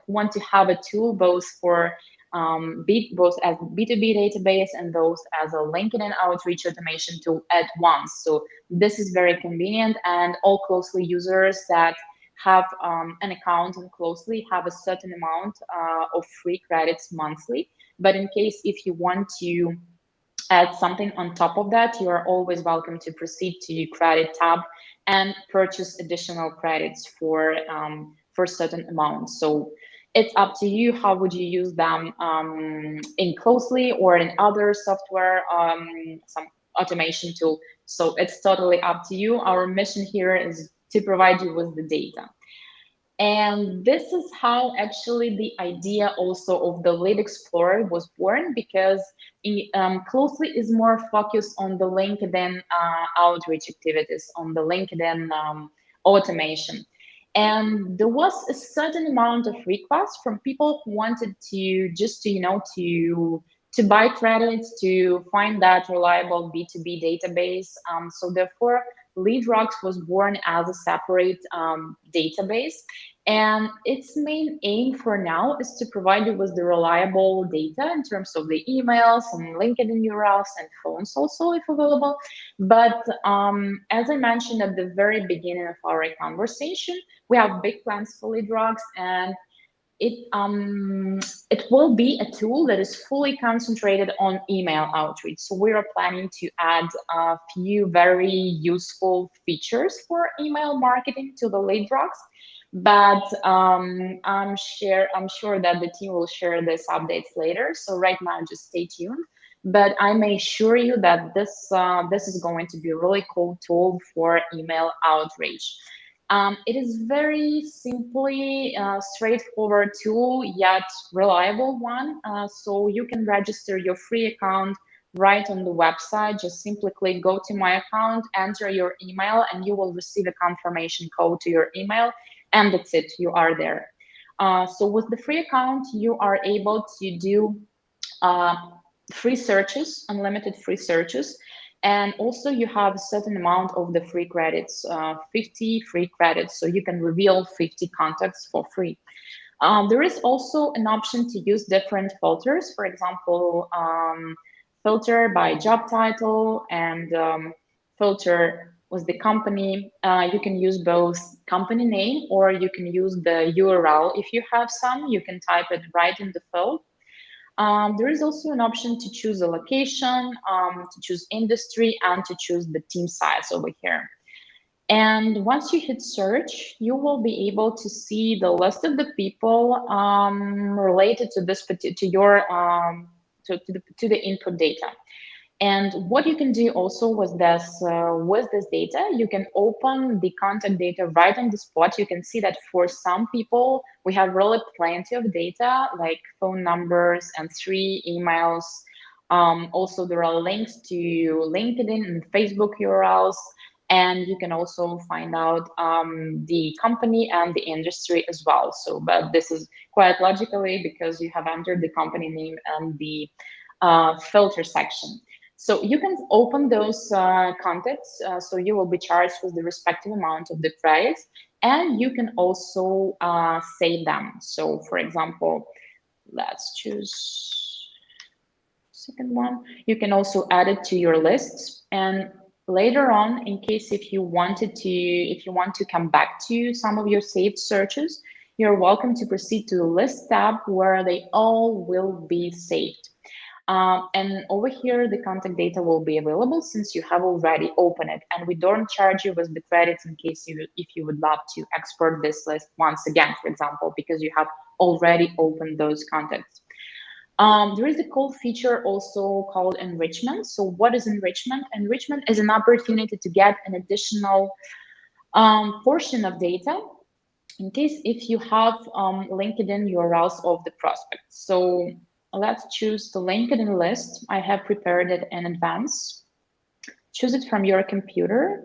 want to have a tool both for both as B2B database and both as a LinkedIn outreach automation tool at once. So this is very convenient, and all Closely users that have an account in Closely have a certain amount of free credits monthly. But in case if you want to add something on top of that, you are always welcome to proceed to credit tab and purchase additional credits for certain amounts. So it's up to you. How would you use them in Closely or in other software, some automation tool? So it's totally up to you. Our mission here is to provide you with the data. And this is how actually the idea also of the Lead Explorer was born, because Closely is more focused on the LinkedIn outreach activities, on the LinkedIn automation. And there was a certain amount of requests from people who wanted to just to buy credits, to find that reliable B2B database. So therefore, LeadRocks was born as a separate database, and its main aim for now is to provide you with the reliable data in terms of the emails and LinkedIn URLs and phones also, if available. But as I mentioned at the very beginning of our conversation, we have big plans for LeadRocks, and it will be a tool that is fully concentrated on email outreach. So we are planning to add a few very useful features for email marketing to the LeadRocks, but I'm sure that the team will share these updates later. So right now, just stay tuned. But I may assure you that this is going to be a really cool tool for email outreach. It is very simply straightforward tool, yet reliable one. So you can register your free account right on the website. Just simply click go to my account, enter your email, and you will receive a confirmation code to your email, and that's it, you are there. So with the free account, you are able to do free searches, unlimited free searches. And also you have a certain amount of the free credits, 50 free credits. So you can reveal 50 contacts for free. There is also an option to use different filters. For example, filter by job title and filter with the company. You can use both company name, or you can use the URL. If you have some, you can type it right in the field. There is also an option to choose a location, to choose industry, and to choose the team size over here. And once you hit search, you will be able to see the list of the people related to this to your to the input data. And what you can do also with this data, you can open the contact data right on the spot. You can see that for some people, we have really plenty of data, like phone numbers and 3 emails. Also, there are links to LinkedIn and Facebook URLs. And you can also find out the company and the industry as well. So, but this is quite logically because you have entered the company name and the filter section. So you can open those contacts, so you will be charged with the respective amount of the credits, and you can also save them. So for example, let's choose second one. You can also add it to your lists, and Later on, in case if you want to come back to some of your saved searches, you're welcome to proceed to the list tab where they all will be saved. And over here, the contact data will be available since you have already opened it, and we don't charge you with the credits in case if you would love to export this list once again, for example, because you have already opened those contacts. There is a cool feature also called enrichment. So what is enrichment? Enrichment is an opportunity to get an additional portion of data in case if you have LinkedIn URLs of the prospect. So let's choose the LinkedIn list. I have prepared it in advance. Choose it from your computer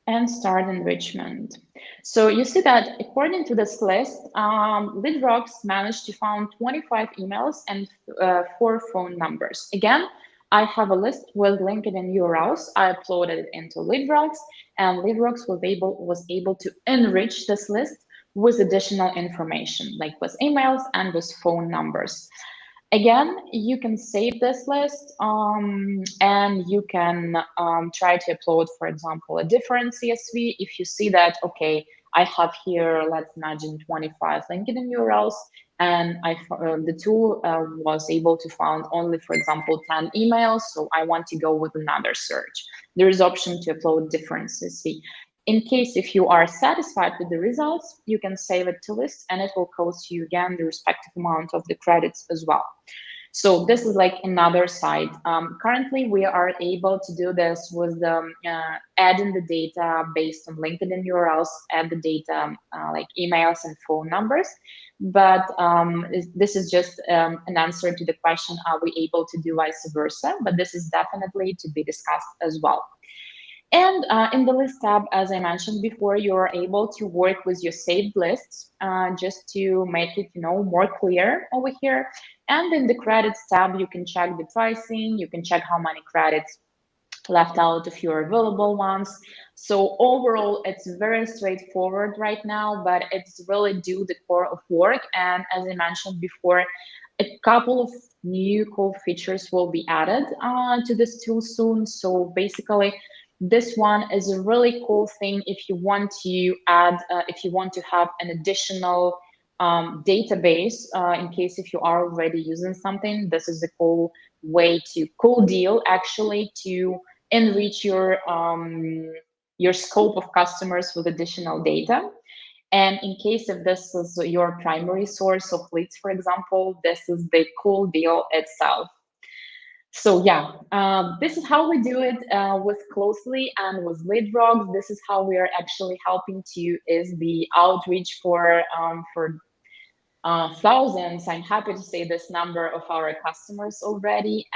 and start enrichment. So you see that according to this list, LeadRocks managed to find 25 emails and 4 phone numbers. Again, I have a list with LinkedIn URLs. I uploaded it into LeadRocks, and LeadRocks was able to enrich this list with additional information, like with emails and with phone numbers. Again, you can save this list and you can try to upload, for example, a different CSV. If you see that, okay, I have here, let's imagine 25 LinkedIn URLs, and the tool was able to find only, for example, 10 emails. So I want to go with another search. There is option to upload different CSV. In case if you are satisfied with the results, you can save it to list and it will cost you again the respective amount of the credits as well. So this is like another side. Currently, we are able to do this with adding the data based on LinkedIn URLs, add the data like emails and phone numbers. But this is just an answer to the question, are we able to do vice versa? But this is definitely to be discussed as well. And in the list tab, as I mentioned before, you're able to work with your saved lists just to make it, more clear over here. And in the credits tab, you can check the pricing, you can check how many credits left out of your available ones. So overall, it's very straightforward right now, but it's really do the core of work. And as I mentioned before, a couple of new cool features will be added to this tool soon. So basically, this one is a really cool thing if you want to add, if you want to have an additional database in case if you are already using something. This is a cool way cool deal actually to enrich your scope of customers with additional data. And in case if this is your primary source of leads, for example, this is the cool deal itself. So yeah, this is how we do it with Closely and with LeadRocks. This is how we are actually helping to is the outreach for thousands. I'm happy to say this number of our customers already.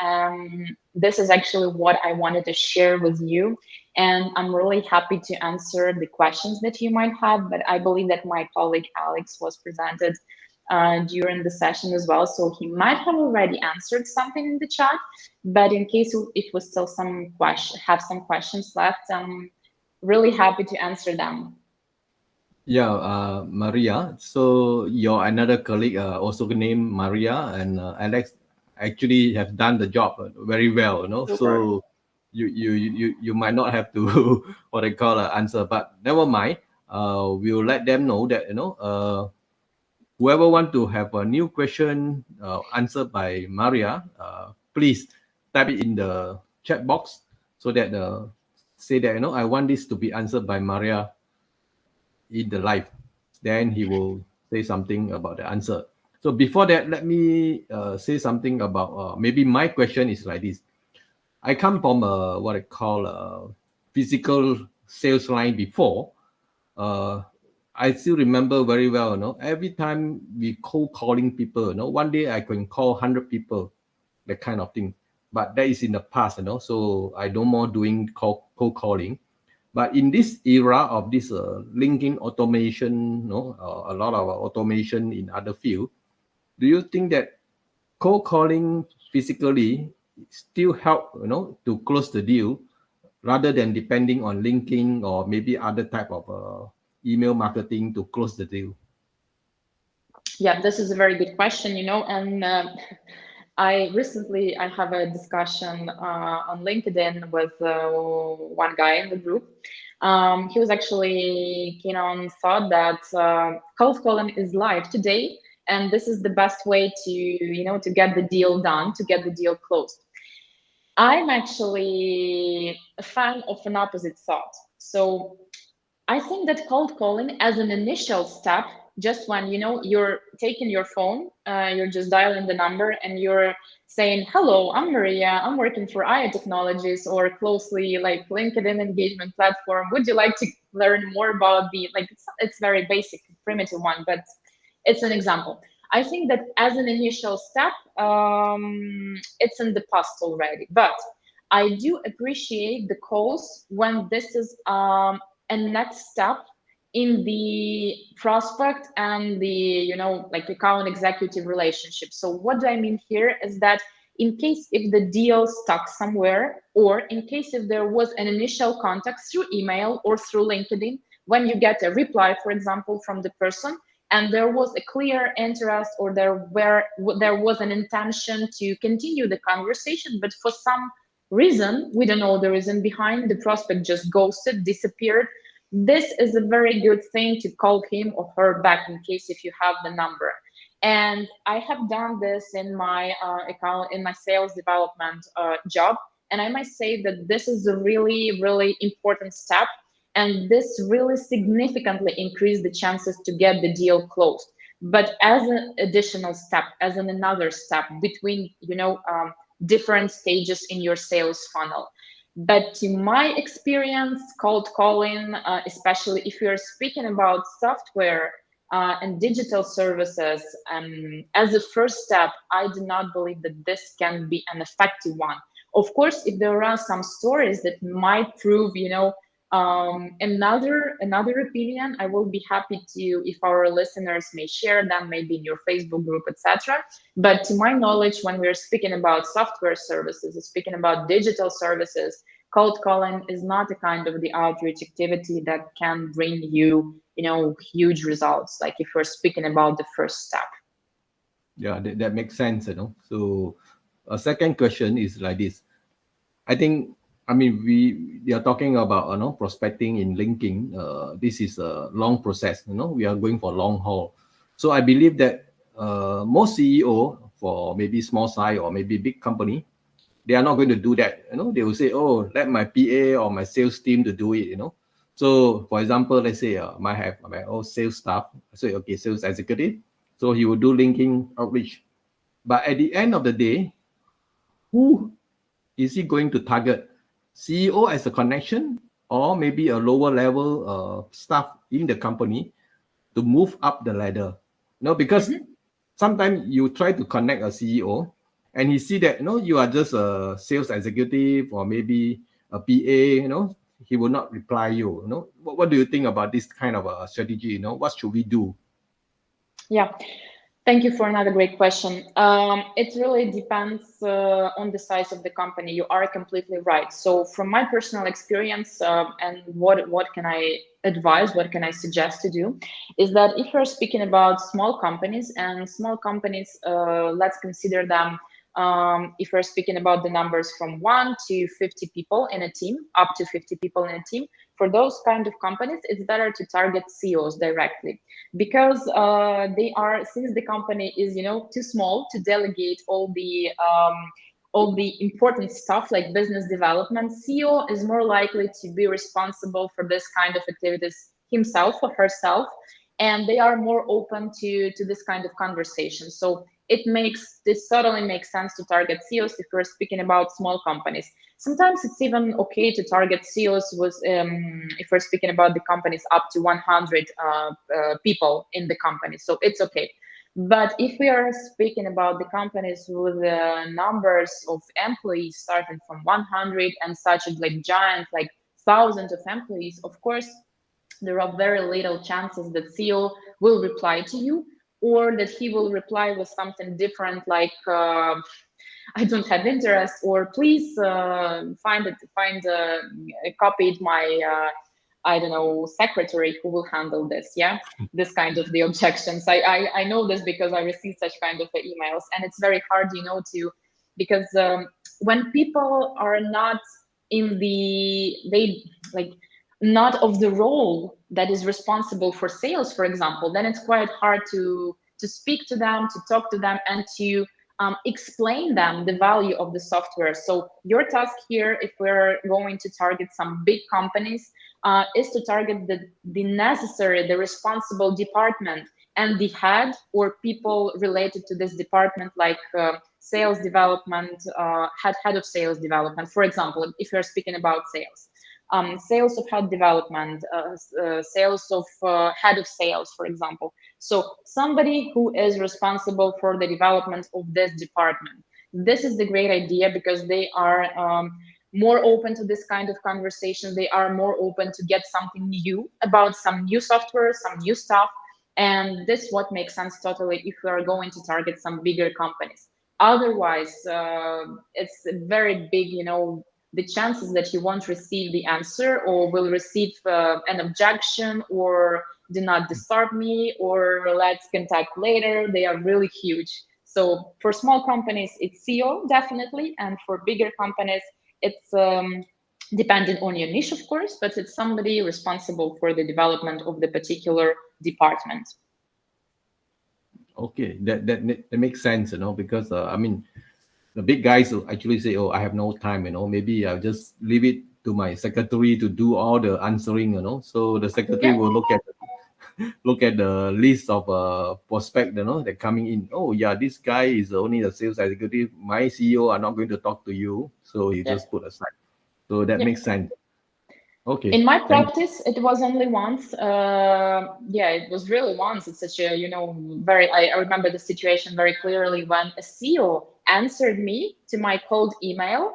This is actually what I wanted to share with you. And I'm really happy to answer the questions that you might have. But I believe that my colleague Alex was presented during the session as well. So he might have already answered something in the chat. But in case it was still some questions left, I'm really happy to answer them. Yeah, Maria. So your another colleague, also named Maria, and Alex, actually have done the job very well. Super. So you might not have to what I call an answer, but never mind. We'll let them know that whoever want to have a new question answered by Maria, please type it in the chat box so that say that I want this to be answered by Maria in the live. Then he will say something about the answer. So before that, let me say something about maybe my question is like this. I come from what I call a physical sales line before. I still remember very well, every time we cold calling people, one day I can call 100 people, that kind of thing. But that is in the past, so I no more doing cold calling. But in this era of this linking automation, a lot of automation in other field, do you think that cold calling physically still help, to close the deal rather than depending on linking or maybe other type of email marketing to close the deal? Yeah, this is a very good question, and I recently I have a discussion on LinkedIn with one guy in the group. He was actually keen on thought that cold calling is live today, and this is the best way to to get the deal done, to get the deal closed. I'm actually a fan of an opposite thought. So I think that cold calling as an initial step, just when you're taking your phone, you're just dialing the number and you're saying, "Hello, I'm Maria. I'm working for IA Technologies or Closely like LinkedIn engagement platform. Would you like to learn more about the like?" It's very basic, primitive one, but it's an example. I think that as an initial step, it's in the past already, but I do appreciate the calls when this is a next step in the prospect and the like account executive relationship. So what do I mean here is that in case if the deal stuck somewhere, or in case if there was an initial contact through email or through LinkedIn, when you get a reply, for example, from the person, and there was a clear interest, or there was an intention to continue the conversation, but for some reason, we don't know the reason behind, the prospect just ghosted, disappeared, this is a very good thing to call him or her back in case if you have the number. And I have done this in my account, in my sales development job, and I must say that this is a really, really important step, and this really significantly increased the chances to get the deal closed. But as an additional step, as another step between different stages in your sales funnel. But to my experience, cold calling, especially if you're speaking about software and digital services, as a first step, I do not believe that this can be an effective one. Of course, if there are some stories that might prove, another opinion, I will be happy to, if our listeners may share them, maybe in your Facebook group, etc. But to my knowledge, when we're speaking about software services, speaking about digital services, cold calling is not a kind of the outreach activity that can bring you, huge results. Like if we're speaking about the first step. Yeah, that makes sense, So a second question is like this. I think, I mean, we are talking about, prospecting in linking. This is a long process, we are going for long haul. So I believe that most CEO for maybe small size or maybe big company, they are not going to do that. They will say, "Oh, let my PA or my sales team to do it." So, for example, let's say I have my own sales staff. So, okay, sales executive. So he will do linking outreach. But at the end of the day, who is he going to target? CEO as a connection, or maybe a lower level staff in the company to move up the ladder? Because sometimes you try to connect a CEO and he see that you are just a sales executive or maybe a PA, he will not reply you. What do you think about this kind of a strategy? What should we do? Yeah. Thank you for another great question. It really depends on the size of the company. You are completely right. So from my personal experience, and what can I advise, what can I suggest to do, is that if you're speaking about small companies, and small companies, let's consider them, if we're speaking about the numbers from 1 to 50 people in a team, up to 50 people in a team, for those kind of companies, it's better to target CEOs directly, because since the company is too small to delegate all the important stuff like business development, CEO is more likely to be responsible for this kind of activities himself or herself, and they are more open to this kind of conversation. So this certainly makes sense to target CEOs if we're speaking about small companies. Sometimes it's even okay to target CEOs if we're speaking about the companies up to 100 people in the company. So it's okay. But if we are speaking about the companies with numbers of employees starting from 100 and such like giant, like thousands of employees, of course, there are very little chances that CEO will reply to you, or that he will reply with something different, like I don't have interest, or please copied I don't know, secretary who will handle this. Yeah, this kind of the objections. I know this because I receive such kind of emails, and it's very hard, to, because when people are not in they like not of the role that is responsible for sales, for example, then it's quite hard to speak to them, to talk to them, and to explain them the value of the software. So your task here, if we're going to target some big companies, is to target the responsible department and the head or people related to this department, like sales development, head of sales development, for example, if you're speaking about sales. Sales of head development, sales of head of sales, for example. So somebody who is responsible for the development of this department. This is the great idea because they are more open to this kind of conversation. They are more open to get something new about some new software, some new stuff. And this what makes sense totally if we are going to target some bigger companies. Otherwise, it's very big, the chances that you won't receive the answer or will receive an objection or do not disturb me or let's contact later, they are really huge. So for small companies, it's SEO definitely. And for bigger companies, it's dependent on your niche, of course, but it's somebody responsible for the development of the particular department. Okay, that makes sense, because I mean, the big guys will actually say, "Oh, I have no time," maybe I'll just leave it to my secretary to do all the answering, So the secretary Yeah. will look at the list of prospect, that coming in. Oh yeah, this guy is only a sales executive. My CEO are not going to talk to you, so he Yeah. just put aside. So that Yeah. makes sense. Okay, In my thank. practice, it was only once. Yeah, it was really once. It's such a, I remember the situation very clearly when a CEO answered me to my cold email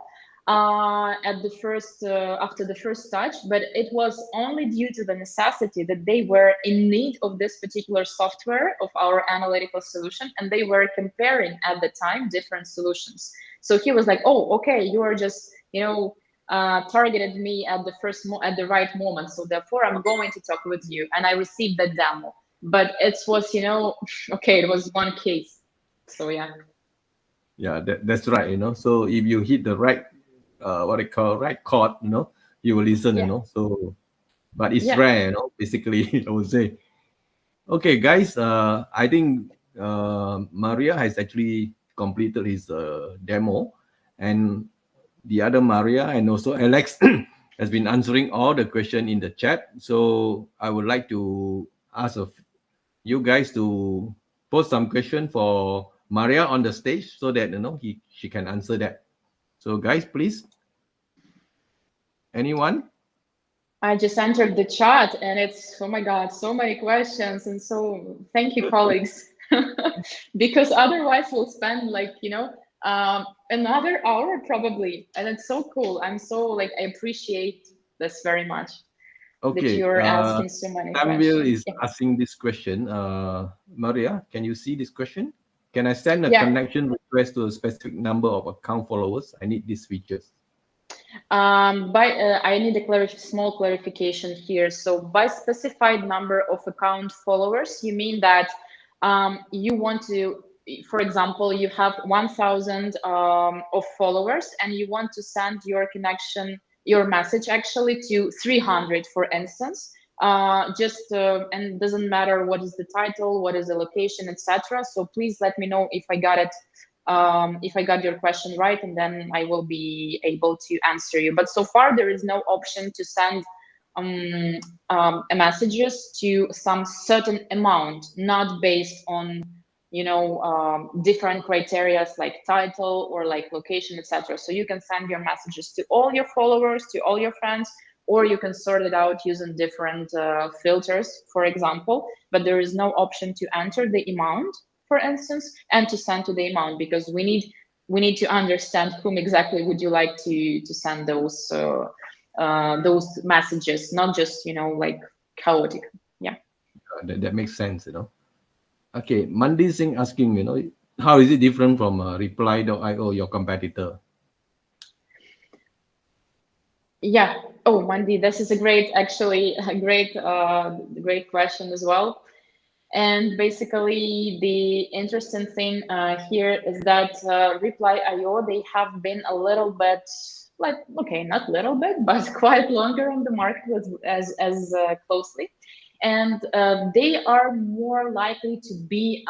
at the first, after the first touch, but it was only due to the necessity that they were in need of this particular software of our analytical solution, and they were comparing at the time different solutions. So he was like, "Oh, okay, you are just, targeted me at at the right moment, so therefore I'm going to talk with you," and I received the demo. But it was, okay, it was one case. So yeah. Yeah, that's right. So if you hit the right, what they call right chord, you will listen. Yeah. So, but it's Yeah. rare. Basically, I would say. Okay, guys. I think Maria has actually completed his demo, and the other Maria and also Alex has been answering all the question in the chat. So I would like to ask of you guys to post some question for Maria on the stage so that she can answer that. So guys, please, anyone? I just entered the chat and it's, oh my God, so many questions. And so thank you, colleagues, because otherwise we'll spend another hour probably. And it's so cool. I'm so I appreciate this very much that Okay, you're asking so many Samuel questions. is Yeah. asking this question. Maria, can you see this question? Can I send a Yeah. connection request to a specific number of account followers? I need these features. I need a small clarification here. So by specified number of account followers, you mean that you want to, for example, you have 1,000 of followers and you want to send your connection, your message actually to 300, for instance. And it doesn't matter what is the title, what is the location, etc. So please let me know if I got it, if I got your question right, and then I will be able to answer you. But so far, there is no option to send messages to some certain amount, not based on different criteria like title or like location, etc. So you can send your messages to all your followers, to all your friends, or you can sort it out using different filters, for example. But there is no option to enter the amount, for instance, and to send to the amount, because we need to understand whom exactly would you like to send those messages, not just like chaotic. Yeah. That makes sense. Okay, Mandi Singh asking, how is it different from Reply.io, your competitor? Yeah. Oh, Mandy, this is a great, actually, a great question as well. And basically, the interesting thing here is that Reply.io, they have been a little bit, like, okay, not little bit, but quite longer on the market as Closely. And they are more likely to be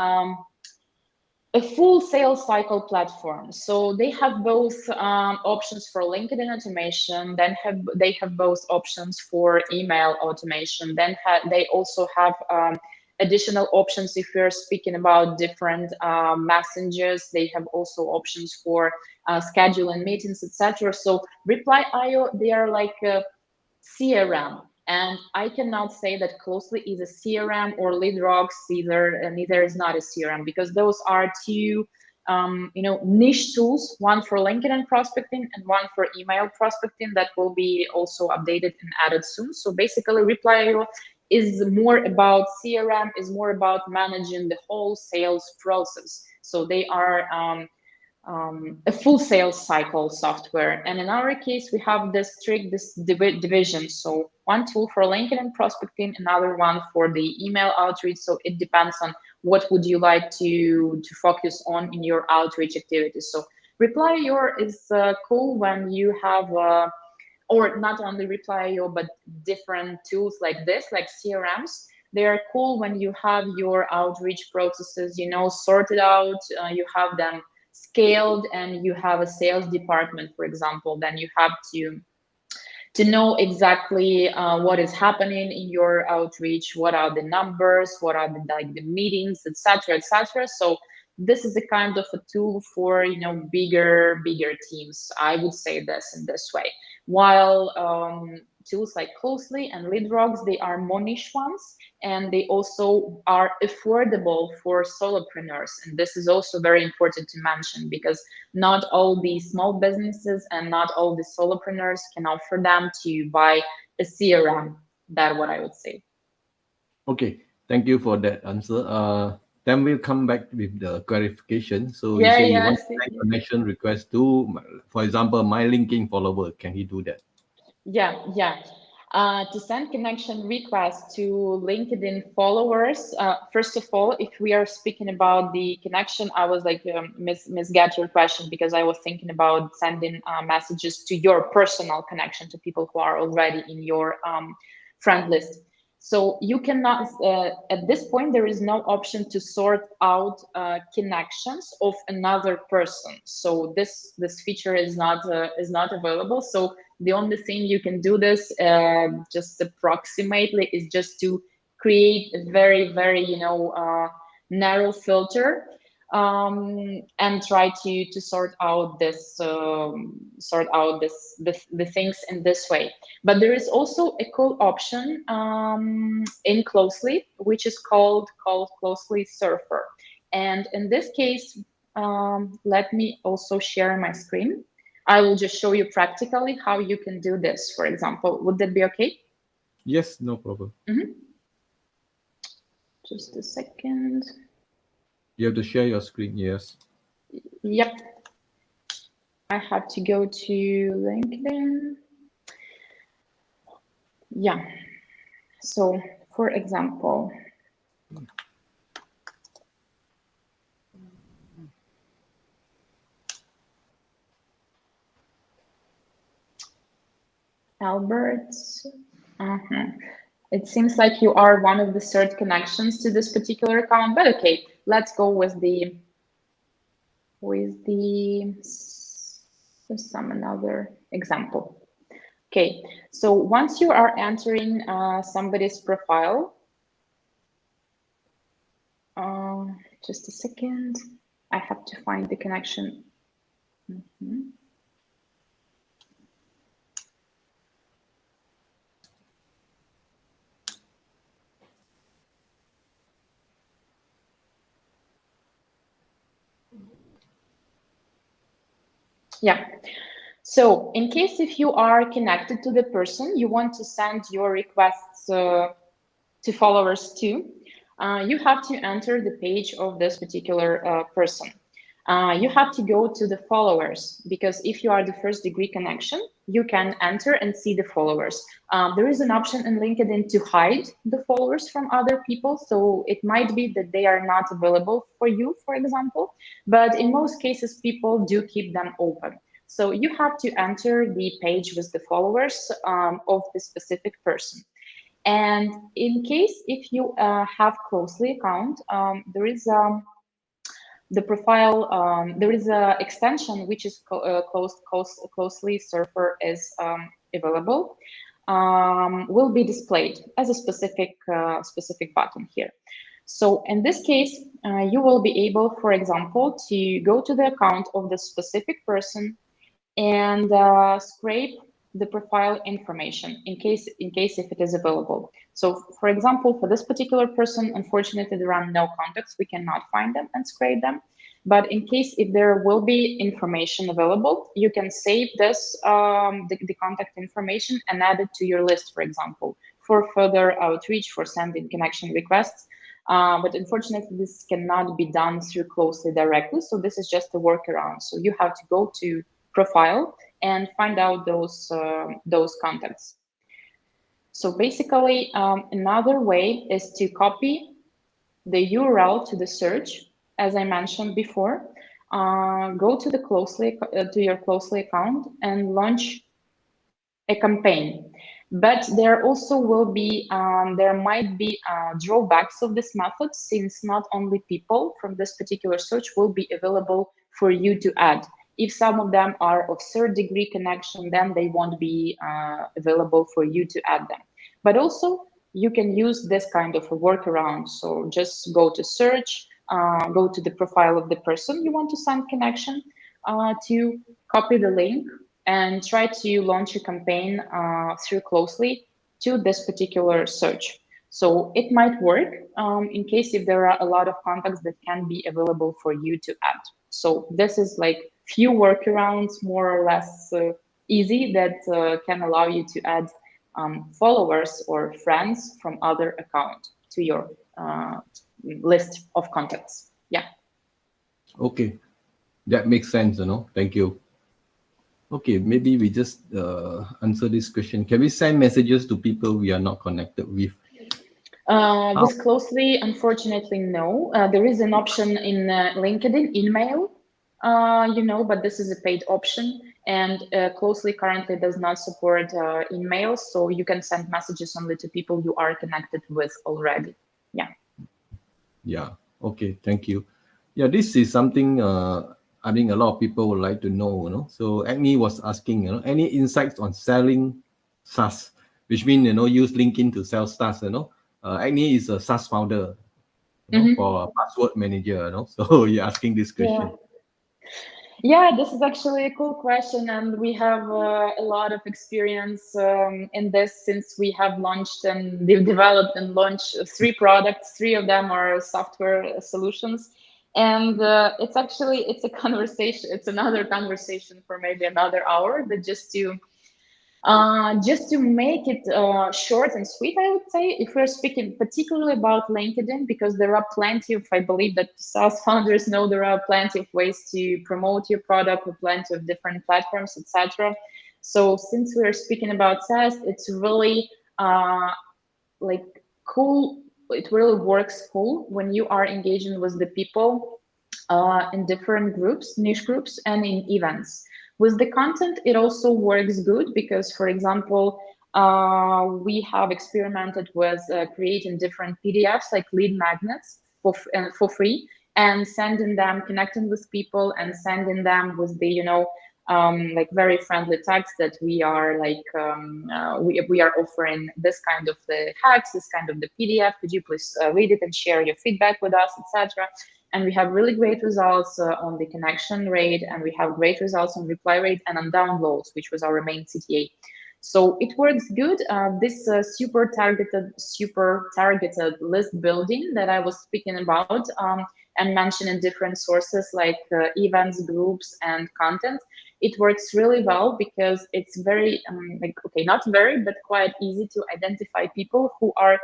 a full sales cycle platform. So they have both options for LinkedIn automation. Then they have both options for email automation. Then they also have additional options if we're speaking about different messengers. They have also options for scheduling meetings, etc. So Reply.io, they are like CRM. And I cannot say that Closely is a CRM or LeadRocks neither is not a CRM, because those are two niche tools, one for LinkedIn prospecting and one for email prospecting, that will be also updated and added soon. So basically, Reply.io is more about CRM, is more about managing the whole sales process. So they are a full sales cycle software. And in our case, we have this division. So one tool for LinkedIn prospecting, another one for the email outreach. So it depends on what would you like to focus on in your outreach activities. So Reply.io is cool when you have or not only Reply.io, but different tools like this, like CRMs. They are cool when you have your outreach processes, sorted out, you have them scaled, and you have a sales department, for example. Then you have to know exactly what is happening in your outreach, what are the numbers, what are the meetings, etc., etc. So this is a kind of a tool for bigger teams. I would say this in this way. While tools like Closely and LeadRocks, they are more niche ones, and they also are affordable for solopreneurs. And this is also very important to mention, because not all the small businesses and not all the solopreneurs can offer them to buy a CRM. That's what I would say. Okay, thank you for that answer. Then we'll come back with the clarification. So you Yeah, say you yeah, want to same send here. connection request to, for example, my linking follower. Can he do that? Yeah. To send connection requests to LinkedIn followers, first of all, if we are speaking about the connection, I was like, misget your question, because I was thinking about sending messages to your personal connection, to people who are already in your friend list. So you cannot, at this point, there is no option to sort out connections of another person. So this feature is not available. So the only thing you can do this just approximately is just to create a very, very narrow filter, and try to sort out the things in this way. But there is also a cool option in Closely, which is called Closely Surfer. And in this case, let me also share my screen. I will just show you practically how you can do this, for example. Would that be okay? Yes, no problem. Just a second. You have to share your screen. Yes. Yep. I have to go to LinkedIn. Yeah. So, for example, Albert. It seems like you are one of the third connections to this particular account, but okay, let's go with some another example. Okay, so once you are entering somebody's profile, just a second, I have to find the connection. Yeah. So in case if you are connected to the person you want to send your requests to followers to, you have to enter the page of this particular person. You have to go to the followers, because if you are the first degree connection, you can enter and see the followers. There is an option in LinkedIn to hide the followers from other people. So it might be that they are not available for you, for example, but in most cases, people do keep them open. So you have to enter the page with the followers of the specific person. And in case if you have Closely account, there is the profile, there is a extension which is Closely Surfer is available, will be displayed as a specific button here. So in this case, you will be able, for example, to go to the account of the specific person and scrape the profile information in case if it is available. So for example, for this particular person, unfortunately, there are no contacts. We cannot find them and scrape them. But in case if there will be information available, you can save this, the contact information and add it to your list, for example, for further outreach, for sending connection requests. But unfortunately, this cannot be done through Closely directly. So this is just a workaround. So you have to go to profile and find out those contacts. So basically, another way is to copy the URL to the search, as I mentioned before. Go to the to your Closely account and launch a campaign. But there also will be, there might be drawbacks of this method, since not only people from this particular search will be available for you to add. If some of them are of third degree connection, then they won't be available for you to add them. But also, you can use this kind of a workaround. So just go to search, go to the profile of the person you want to send connection to, copy the link, and try to launch a campaign through Closely to this particular search. So it might work in case if there are a lot of contacts that can be available for you to add. So this is like few workarounds, more or less easy, that can allow you to add followers or friends from other account to your list of contacts. Yeah. Okay, that makes sense, Thank you. Okay, maybe we just answer this question. Can we send messages to people we are not connected with? With Closely, unfortunately, no. There is an option in LinkedIn, email, but this is a paid option, and Closely currently does not support email, so you can send messages only to people you are connected with already. Yeah. Yeah. Okay. Thank you. Yeah, this is something I think a lot of people would like to know. So Agni was asking, any insights on selling SaaS, which means use LinkedIn to sell SaaS. Agni is a SaaS founder, for a password manager. So you're asking this question. Yeah, this is actually a cool question, and we have a lot of experience in this, since we have launched and developed and launched 3 products. 3 of them are software solutions, and it's a conversation. It's another conversation for maybe another hour, but just to make it short and sweet, I would say, if we're speaking particularly about LinkedIn, because there are plenty of, I believe that SaaS founders know there are plenty of ways to promote your product with plenty of different platforms, etc. So since we're speaking about SaaS, it's really like cool. It really works cool when you are engaging with the people in different groups, niche groups, and in events. With the content, it also works good because, for example, we have experimented with creating different PDFs like lead magnets for free, and sending them, connecting with people, and sending them with the like very friendly text that we are like we are offering this kind of the hacks, this kind of the PDF. Could you please read it and share your feedback with us, etc. And we have really great results on the connection rate, and we have great results on reply rate and on downloads, which was our main CTA. So it works good. This super targeted list building that I was speaking about and mentioning different sources like events, groups, and content, it works really well because it's very, not very, but quite easy to identify people who are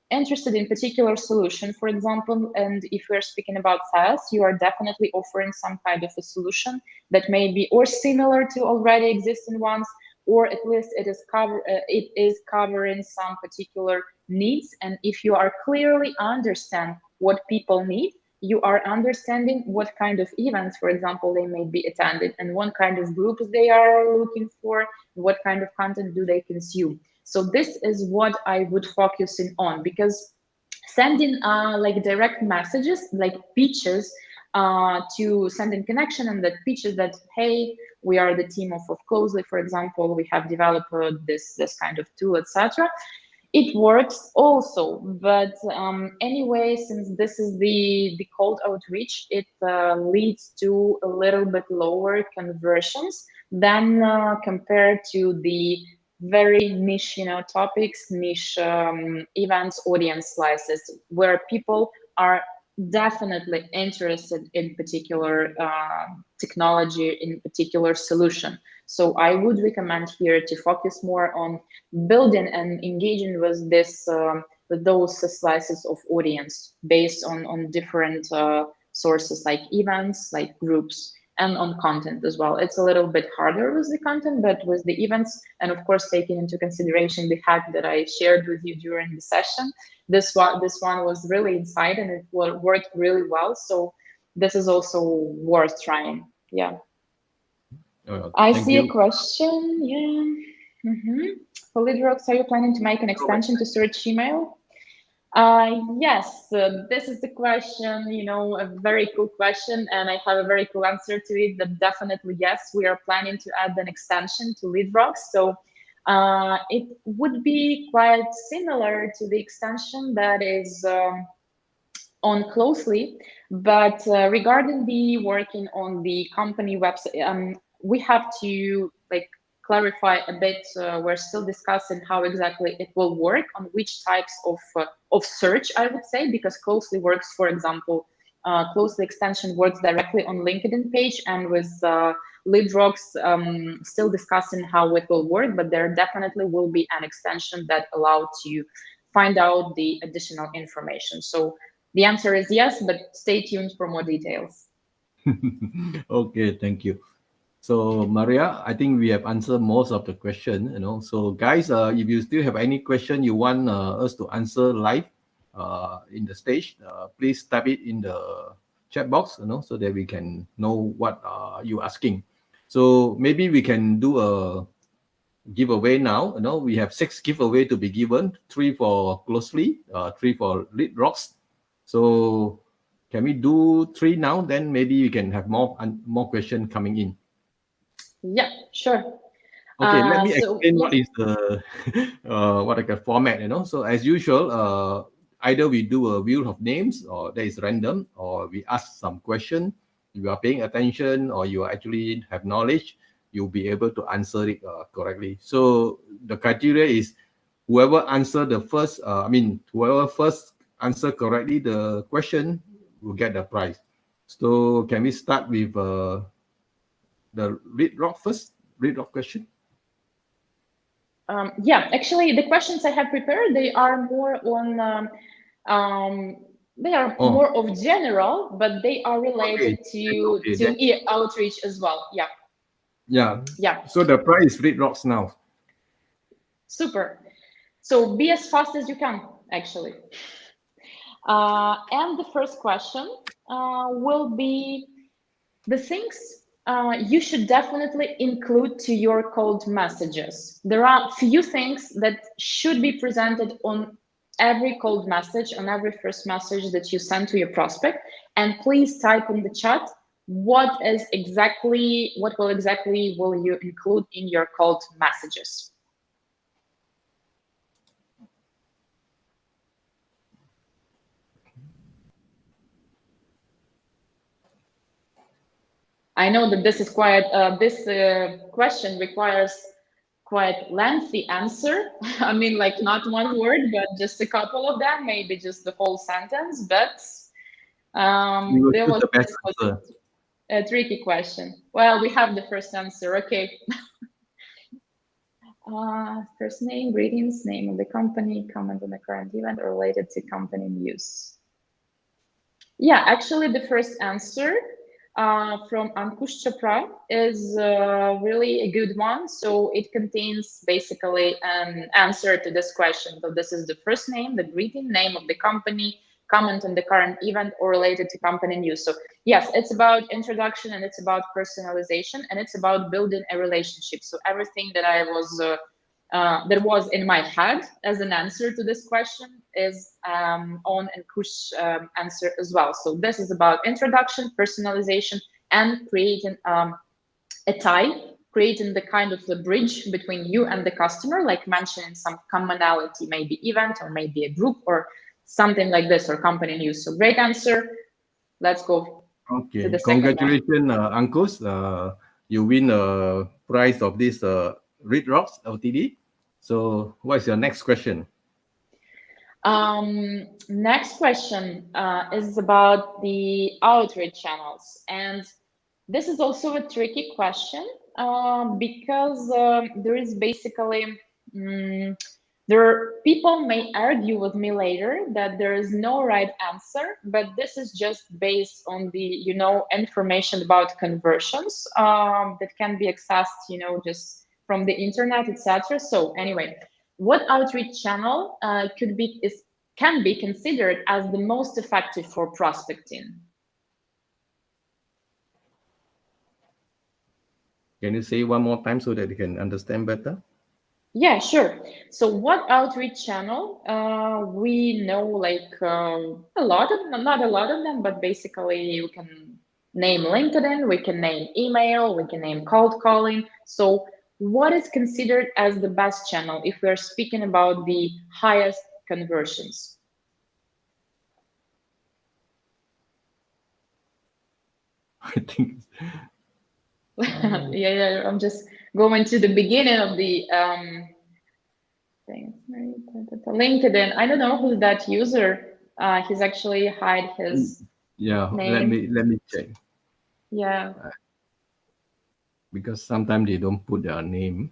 interested in particular solution, for example. And if we're speaking about SaaS, you are definitely offering some kind of a solution that may be or similar to already existing ones, or at least it is covering some particular needs. And if you are clearly understand what people need, you are understanding what kind of events, for example, they may be attended, and what kind of groups they are looking for, what kind of content do they consume. So this is what I would focus in on, because sending like direct messages, like pitches, to send in connection, and that pitches that, hey, we are the team of Closely, for example, we have developed this kind of tool, etc. It works also, but anyway, since this is the cold outreach, it leads to a little bit lower conversions than compared to the very niche, topics, niche events, audience slices, where people are definitely interested in particular technology, in particular solution. So I would recommend here to focus more on building and engaging with this with those slices of audience based on different sources, like events, like groups, and on content as well. It's a little bit harder with the content, but with the events, and of course taking into consideration the hack that I shared with you during the session, this one was really inside and it worked really well. So this is also worth trying. Yeah. I see a question. Yeah. For LeadRocks, are you planning to make an extension to search email? Yes, this is the question, a very cool question, and I have a very cool answer to it. That definitely yes, we are planning to add an extension to LeadRocks. So it would be quite similar to the extension that is on Closely, but regarding the working on the company website, we have to clarify a bit. We're still discussing how exactly it will work, on which types of search, I would say, because Closely works, for example, Closely extension works directly on LinkedIn page, and with LeadRocks still discussing how it will work, but there definitely will be an extension that allows you find out the additional information. So the answer is yes, but stay tuned for more details. Okay, thank you. So Maria, I think we have answered most of the question. So guys, if you still have any question you want us to answer live in the stage, please type it in the chat box. So that we can know what you're asking. So maybe we can do a giveaway now. We have 6 giveaway to be given: 3 for Closely, 3 for LeadRocks. So can we do 3 now? Then maybe we can have more questions coming in. Yeah, sure. Okay, let me explain what is the what I can format. So as usual, either we do a wheel of names, or that is random, or we ask some question. If you are paying attention, or you actually have knowledge, you'll be able to answer it correctly. So the criteria is whoever answer the first, whoever first answer correctly the question will get the prize. So can we start with the LeadRock first? LeadRock question. Yeah, actually, the questions I have prepared, they are more on more of general, but they are related to outreach as well. Yeah. Yeah. So the price is LeadRocks now. Super. So be as fast as you can, actually. And the first question will be the things you should definitely include to your cold messages. There are few things that should be presented on every cold message, on every first message that you send to your prospect. And please type in the chat what will exactly will you include in your cold messages. I know that this is quite this question requires quite lengthy answer. I mean, like not one word, but just a couple of them, maybe just the whole sentence. But there was a tricky question. Well, we have the first answer. Okay. First name, greetings, name of the company, comment on the current event or related to company news. Yeah, actually, the first answer from Ankush Chopra is really a good one. So it contains basically an answer to this question. So this is the first name, the greeting, name of the company, comment on the current event or related to company news. So yes, it's about introduction and it's about personalization and it's about building a relationship. So everything that I was that was in my head as an answer to this question is on Ankush's answer as well. So this is about introduction, personalization, and creating a tie, creating the kind of the bridge between you and the customer, like mentioning some commonality, maybe event or maybe a group or something like this, or company news. So great answer. Let's go to the second one. Congratulations, Ankush. You win a prize of this LeadRocks LTD. So what's your next question? Next question is about the outreach channels. And this is also a tricky question because there is basically, people may argue with me later that there is no right answer, but this is just based on the, information about conversions that can be accessed, just from the internet, etc. So anyway, what outreach channel can be considered as the most effective for prospecting? Can you say one more time so that you can understand better? Yeah, sure. So what outreach channel? We know like a lot of them, not a lot of them, but basically you can name LinkedIn, we can name email, we can name cold calling. So what is considered as the best channel if we're speaking about the highest conversions? I think yeah, I'm just going to the beginning of the thing. LinkedIn. I don't know who's that user. He's actually hide his name. let me check. Yeah. Because sometimes they don't put their name.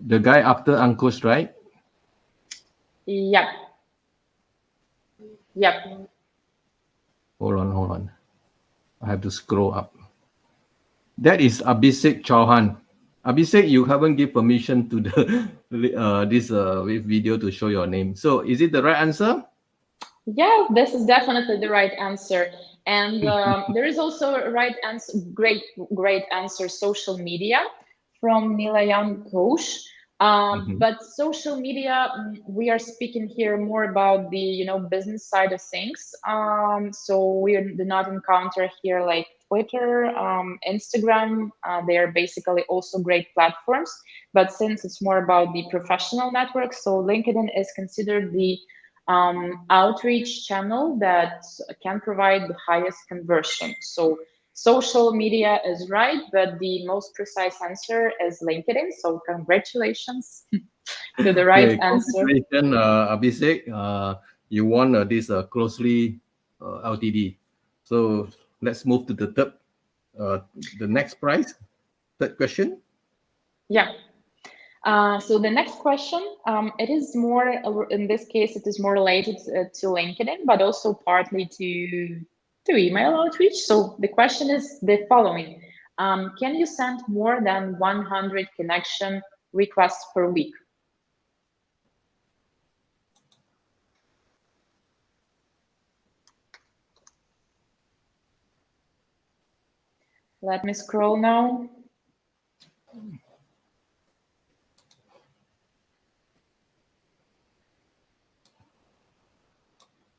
The guy after Ankush, right? Yep. Yep. Hold on. I have to scroll up. That is Abhishek Chauhan. Abhishek, you haven't give permission to the this video to show your name. So is it the right answer? Yeah, this is definitely the right answer. And there is also a right answer, great answer, social media from Nilayan Ghosh. But social media, we are speaking here more about the business side of things. So we do not encounter here like Twitter, Instagram. They are basically also great platforms. But since it's more about the professional network, so LinkedIn is considered the outreach channel that can provide the highest conversion. So social media is right, but the most precise answer is LinkedIn. So congratulations to the right answer. Congratulations, Abhishek. You won this Closely LTD. So let's move to the next prize. Third question. Yeah. So the next question, it is more, in this case, it is more related to LinkedIn, but also partly to email outreach. So the question is the following. Can you send more than 100 connection requests per week? Let me scroll now.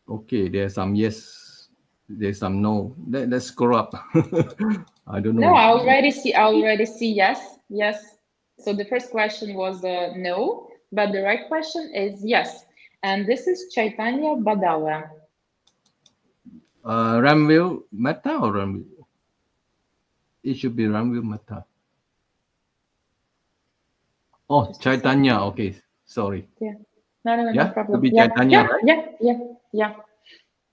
Okay, there's some yes, there's some no. Let's scroll up. I don't know. No, I already see yes. So the first question was no, but the right question is yes. And this is Chaitanya Badawa. Ramville Meta or Ramville? It should be Ramville Meta. Oh, Just Chaitanya. Okay, sorry. Yeah. No Yeah, problem. to be Chaitanya, right? Yeah.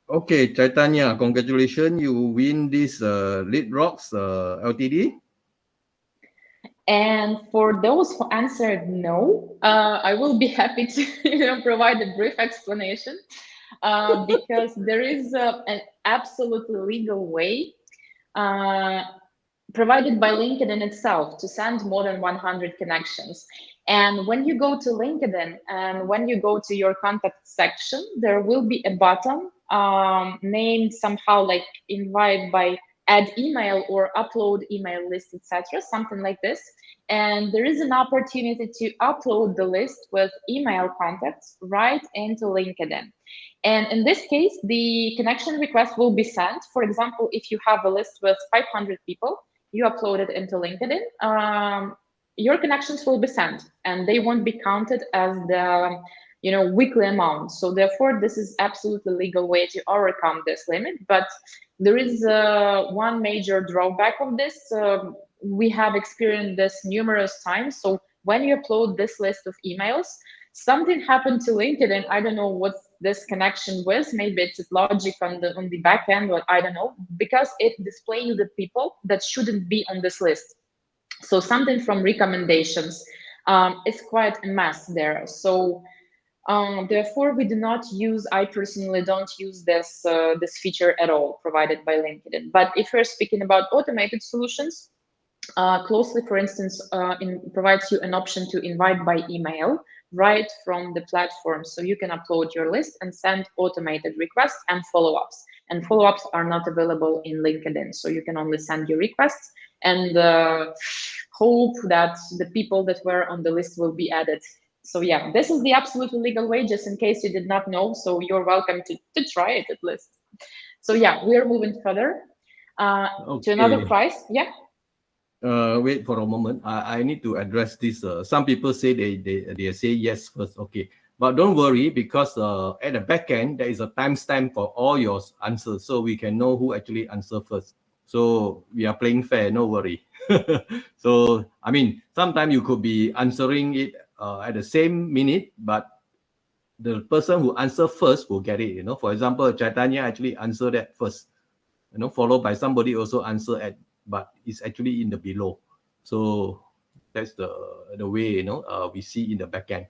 Okay, Chaitanya, congratulations. You win this LeadRocks LTD. And for those who answered no, I will be happy to provide a brief explanation, because there is an absolutely legal way provided by LinkedIn itself to send more than 100 connections. And when you go to LinkedIn and when you go to your contact section, there will be a button named somehow like invite by add email or upload email list, etc., something like this. And there is an opportunity to upload the list with email contacts right into LinkedIn. And in this case, the connection request will be sent. For example, if you have a list with 500 people, you upload it into LinkedIn, your connections will be sent and they won't be counted as the weekly amount. So therefore, this is absolutely legal way to overcome this limit. But there is one major drawback of this. We have experienced this numerous times. So when you upload this list of emails, something happened to LinkedIn. I don't know what this connection was. Maybe it's logic on the back end, or I don't know, because it displays the people that shouldn't be on this list. So something from recommendations, it's quite a mess there. So therefore, we do not use. I personally don't use this feature at all provided by LinkedIn. But if we're speaking about automated solutions, Closely, for instance, provides you an option to invite by email right from the platform. So you can upload your list and send automated requests and follow-ups. And follow-ups are not available in LinkedIn. So you can only send your requests and hope that the people that were on the list will be added. So yeah, this is the absolutely legal way, just in case you did not know. So you're welcome to try it at least. So yeah, we are moving further to another price. Yeah. Wait for a moment. I need to address this. Some people say they say yes first. Okay, but don't worry, because at the back end there is a timestamp for all your answers, so we can know who actually answered first. So we are playing fair. No worry. So I mean, sometimes you could be answering it at the same minute, but the person who answered first will get it. For example, Chaitanya actually answered that first. Followed by somebody also answer at, but it's actually in the below. So that's the way we see in the back end.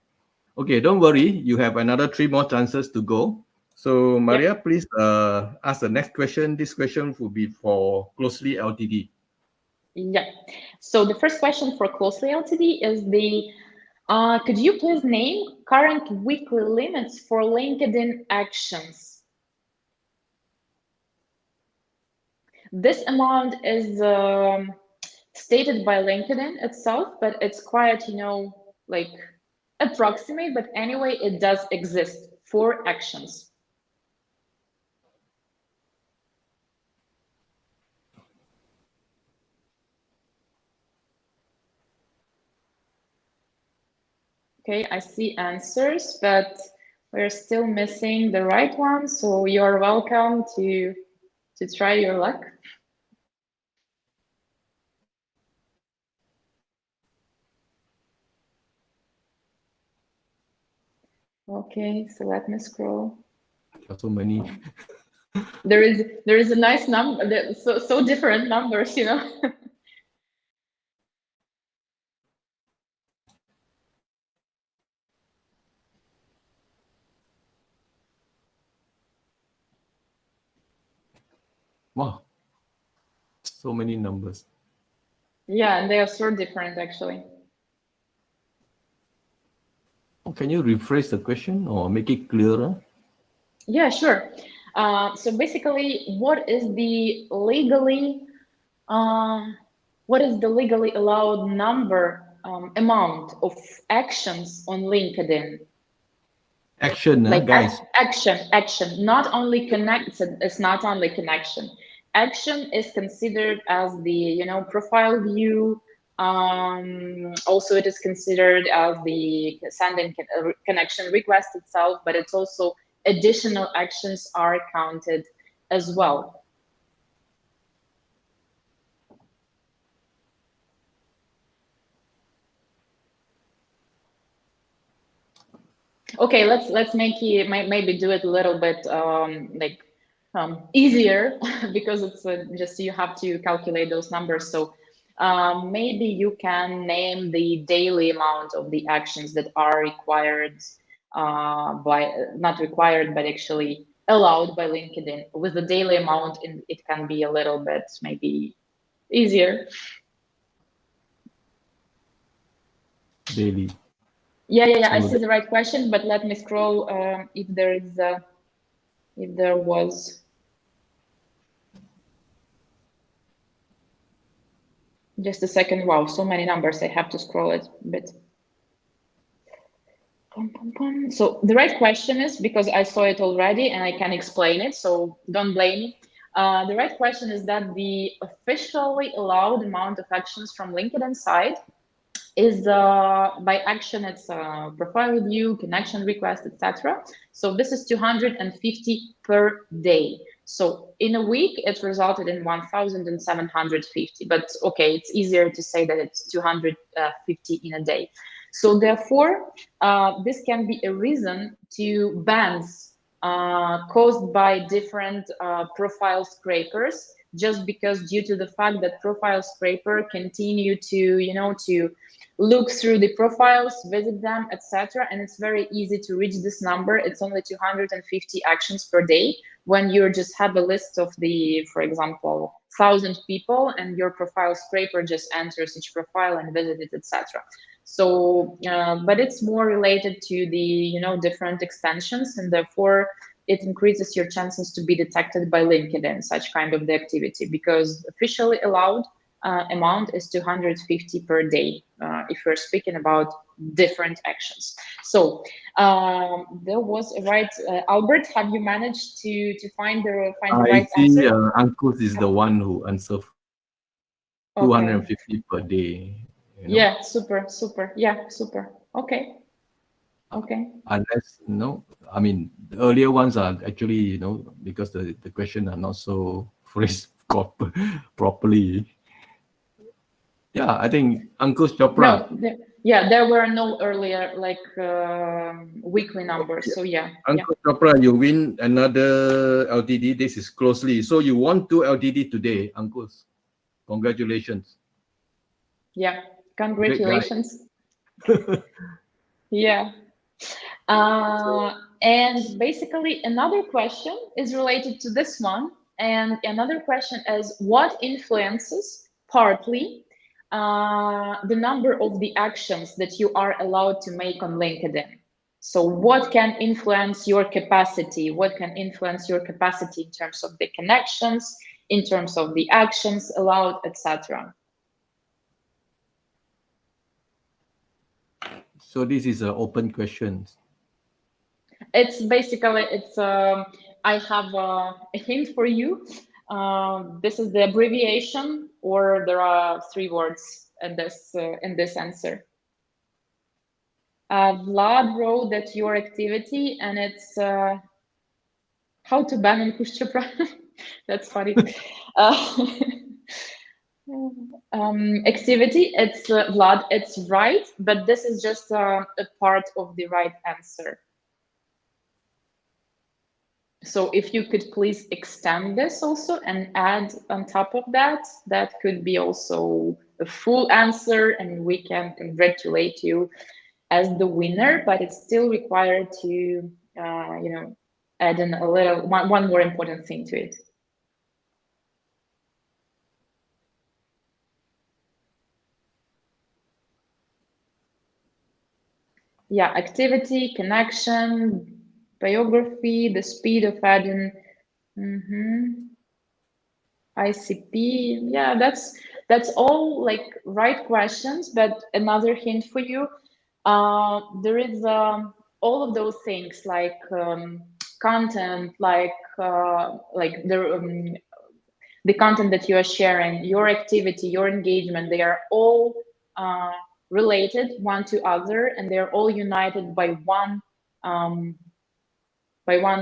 Okay, don't worry, you have another 3 more chances to go. So Maria, please ask the next question. This question will be for Closely LTD. Yeah. So the first question for Closely LTD is could you please name current weekly limits for LinkedIn actions? This amount is stated by LinkedIn itself, but it's quite, like approximate, but anyway, it does exist for actions. Okay, I see answers, but we're still missing the right one. So you're welcome to try your luck. Okay, so let me scroll. There are so many. There is a nice number. So different numbers, Wow, so many numbers. Yeah, and they are so different actually. Can you rephrase the question or make it clearer? Yeah, sure. So basically, what is the legally allowed number amount of actions on LinkedIn? Action, Like guys. action, not only connected. It's not only connection. Action is considered as the profile view. Also, it is considered as the sending connection request itself, but it's also additional actions are counted as well. Okay, let's maybe do it a little bit easier because it's just you have to calculate those numbers. So maybe you can name the daily amount of the actions that are required not required, but actually allowed by LinkedIn. With the daily amount, it can be a little bit maybe easier. Daily. Yeah. So I see the right question, but let me scroll if there was. Just a second. Wow, so many numbers. I have to scroll it a bit. So the right question is, because I saw it already and I can explain it, so don't blame me. The right question is that the officially allowed amount of actions from LinkedIn side is by action, it's profile review, connection request, etc. So this is 250 per day. So in a week, it resulted in 1,750. But okay, it's easier to say that it's 250 in a day. So therefore, this can be a reason to bans caused by different profile scrapers, just because due to the fact that profile scraper continue to look through the profiles, visit them, etc. And it's very easy to reach this number. It's only 250 actions per day when you just have a list of the, for example, 1,000 people, and your profile scraper just enters each profile and visit it, etc. So, but it's more related to the different extensions, and therefore it increases your chances to be detected by LinkedIn, such kind of the activity, because officially allowed amount is 250 per day if we're speaking about different actions. So there was a right. Albert, have you managed to find the I right see answer? Ankus is the one who answered 250 Okay. per day. Yeah, super. Yeah, super. Okay. Unless, I mean, the earlier ones are actually, because the question are not so phrased properly. Yeah, I think Ankush Chopra. No, there were no earlier like weekly numbers. So yeah. Ankush Chopra, you win another LTD. This is closely. So you won 2 LTD today, Ankush. Congratulations. Yeah, Great guy. congratulations. Yeah. And basically, another question is related to this one. And another question is, what influences partly the number of the actions that you are allowed to make on LinkedIn? So what can influence your capacity? What can influence your capacity in terms of the connections, in terms of the actions allowed, etc.? So this is an open question. It's basically I have a hint for you. This is the abbreviation, or there are 3 words in this answer. Vlad wrote that your activity, and it's how to ban on Kushchapra. That's funny. Activity, it's Vlad, it's right, but this is just a part of the right answer. So if you could please extend this also and add on top of that, that could be also a full answer, and we can congratulate you as the winner, but it's still required to, add in a little, one more important thing to it. Yeah, activity, connection, biography, the speed of adding, ICP. Yeah, that's all like right questions. But another hint for you, there is all of those things like content, like the content that you are sharing, your activity, your engagement. They are all related one to other, and they are all united by one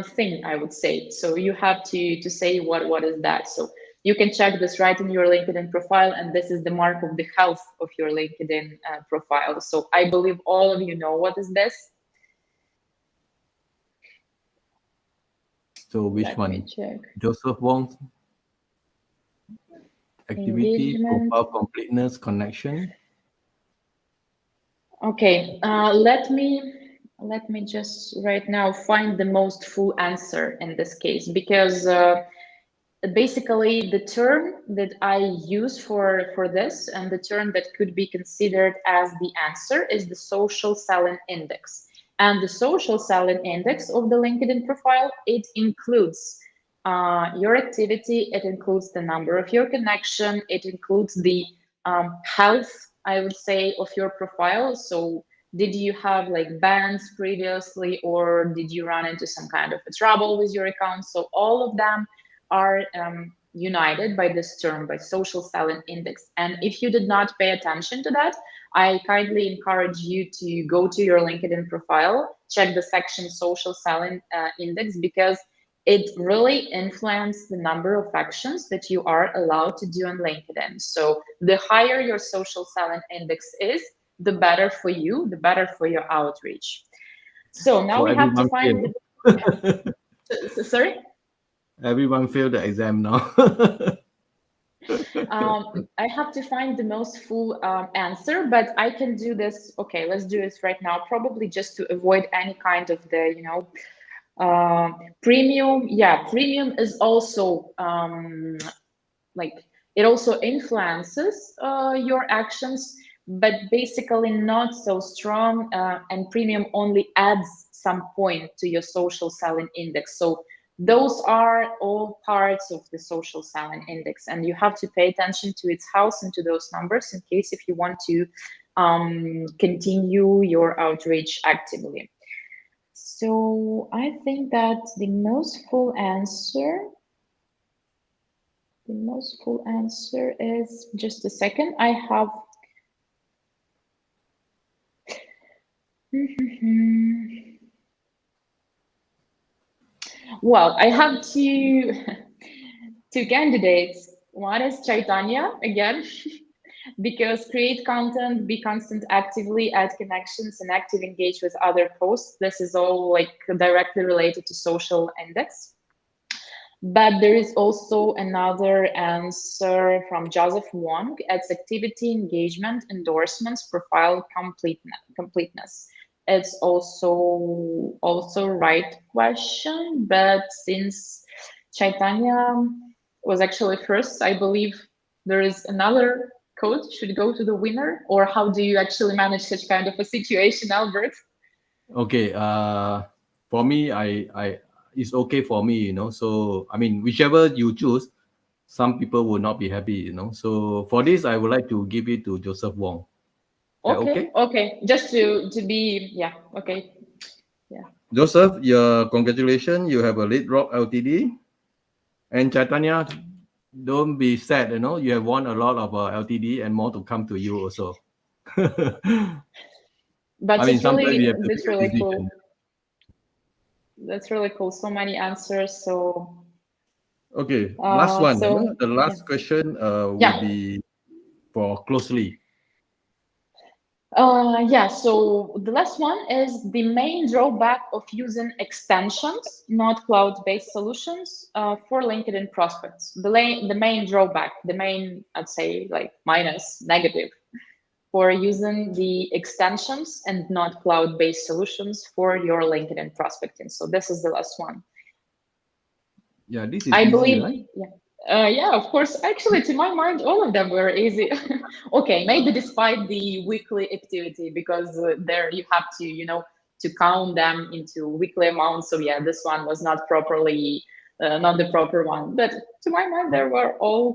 thing, I would say. So you have to say what is that. So you can check this right in your LinkedIn profile, and this is the mark of the health of your LinkedIn profile. So I believe all of you know what is this. So which Let one? me check. Joseph Wong? activity, engagement. profile completeness, connection. Okay, let me just right now find the most full answer in this case, because basically the term that I use for this, and the term that could be considered as the answer, is the social selling index. And the social selling index of the LinkedIn profile, it includes your activity, it includes the number of your connection, it includes the health, I would say, of your profile. So did you have like bans previously, or did you run into some kind of a trouble with your account? So all of them are united by this term, by social selling index. And if you did not pay attention to that, I kindly encourage you to go to your LinkedIn profile, check the section social selling index, because it really influences the number of actions that you are allowed to do on LinkedIn. So the higher your social selling index is, the better for you, the better for your outreach. So now So we have to everyone find failed. sorry? Everyone failed the exam now. I have to find the most full answer, but I can do this. Okay, let's do this right now, probably just to avoid any kind of the, premium. Yeah, premium is also like, it also influences your actions, but basically not so strong. And premium only adds some point to your social selling index. So those are all parts of the social selling index, and you have to pay attention to its house and to those numbers in case if you want to continue your outreach actively. So I think that the most full answer is, just a second, I have well, I have two candidates. One is Chaitanya again, because create content, be constant actively, add connections, and active engage with other posts. This is all like directly related to social index. But there is also another answer from Joseph Wong. It's activity, engagement, endorsements, profile completeness. It's also right question, but since Chaitanya was actually first, I believe there is another code should go to the winner. Or how do you actually manage such kind of a situation, Albert? Okay, for me, I it's okay for me, So I mean, whichever you choose, some people will not be happy, So for this, I would like to give it to Joseph Wong. That Okay, okay? okay. Just to be, yeah, okay. Yeah. Joseph, your congratulations, you have a LeadRock LTD. And Chaitanya, don't be sad, you have won a lot of LTD and more to come to you also. I But mean, it's sometimes we really, have to that's make a really decision. cool. That's really cool. So many answers. So, Okay, last one. The yeah, last question will yeah. be for Closely. Yeah, so the last one is the main drawback of using extensions, not cloud-based solutions, for LinkedIn prospects. The main drawback, the main, I'd say, like minus, negative, for using the extensions and not cloud-based solutions for your LinkedIn prospecting. So this is the last one. Yeah, this is I easy, believe, right? yeah. Yeah, of course. Actually, to my mind, all of them were easy. Okay, maybe despite the weekly activity, because there you have to, to count them into weekly amounts. So yeah, this one was not properly, not the proper one. But to my mind, they were uh,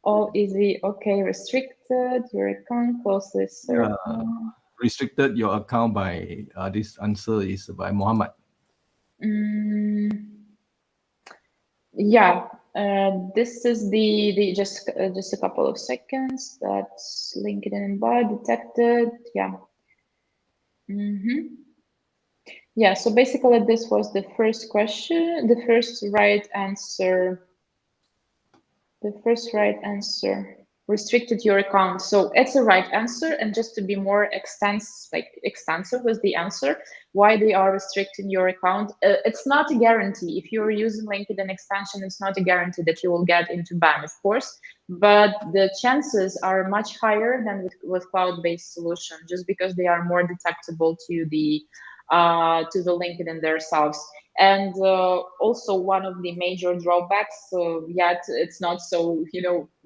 all easy. Okay, restricted, your account closely Yeah, certain. restricted your account by this answer is by Mohammed. Mm, yeah, this is the just a couple of seconds. That's LinkedIn bar detected. Yeah. Yeah. So basically, this was the first question, the first right answer. The first right answer. restricted your account. So it's a right answer. And just to be more extensive with the answer, why they are restricting your account, it's not a guarantee. If you're using LinkedIn extension, it's not a guarantee that you will get into ban, of course, but the chances are much higher than with cloud-based solution, just because they are more detectable to the LinkedIn themselves. And also one of the major drawbacks, yet it's not so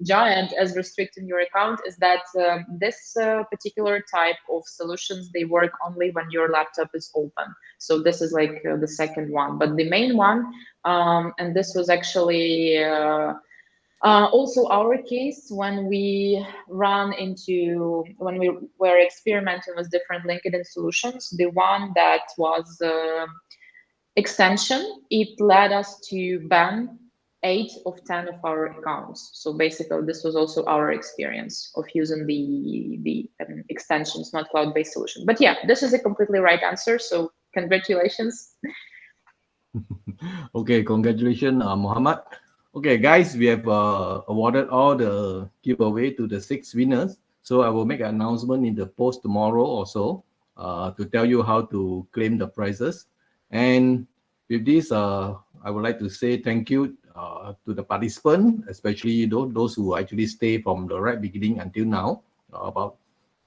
giant as restricting your account, is that this particular type of solutions, they work only when your laptop is open. So this is like the second one, but the main one, and this was actually also our case when we when we were experimenting with different LinkedIn solutions. The one that was extension, it led us to ban 8 of 10 of our accounts. So basically, this was also our experience of using the extensions, not cloud-based solution. But yeah, this is a completely right answer. So congratulations. Okay, congratulations, Muhammad. Okay, guys, we have awarded all the giveaway to the 6 winners. So I will make an announcement in the post tomorrow or so to tell you how to claim the prizes. And with this, I would like to say thank you to the participant, especially those who actually stay from the right beginning until now, about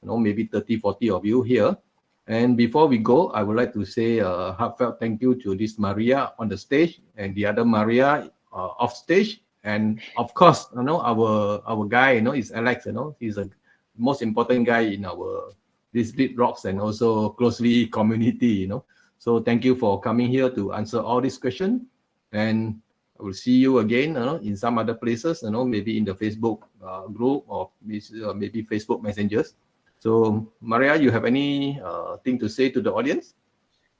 maybe 30, 40 of you here. And before we go, I would like to say a heartfelt thank you to this Maria on the stage and the other Maria off stage. And of course, our guy, is Alex. He's the most important guy in our this LeadRocks and also Closely community. So thank you for coming here to answer all these questions. And I will see you again, in some other places. Maybe in the Facebook group or maybe Facebook messengers. So, Maria, you have any thing to say to the audience?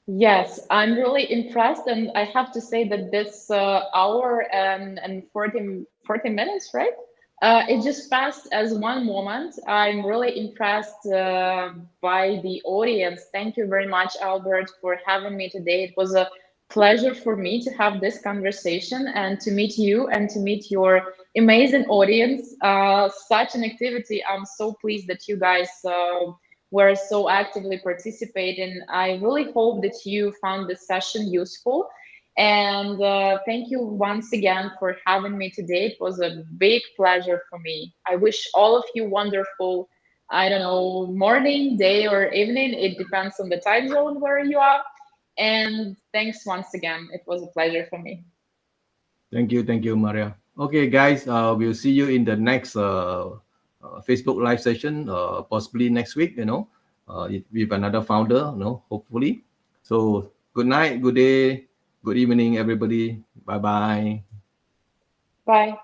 Yes, I'm really impressed, and I have to say that this hour and 40 minutes, right? It just passed as one moment. I'm really impressed by the audience. Thank you very much, Albert, for having me today. It was a pleasure for me to have this conversation and to meet you and to meet your amazing audience. Such an activity. I'm so pleased that you guys were so actively participating. I really hope that you found this session useful. And thank you once again for having me today. It was a big pleasure for me. I wish all of you wonderful, I don't know, morning, day, or evening. It depends on the time zone where you are. And thanks once again. It was a pleasure for me. Thank you, Maria. Okay, guys, we'll see you in the next Facebook live session, possibly next week, with another founder, hopefully. So good night, good day, good evening, everybody. Bye-bye. Bye.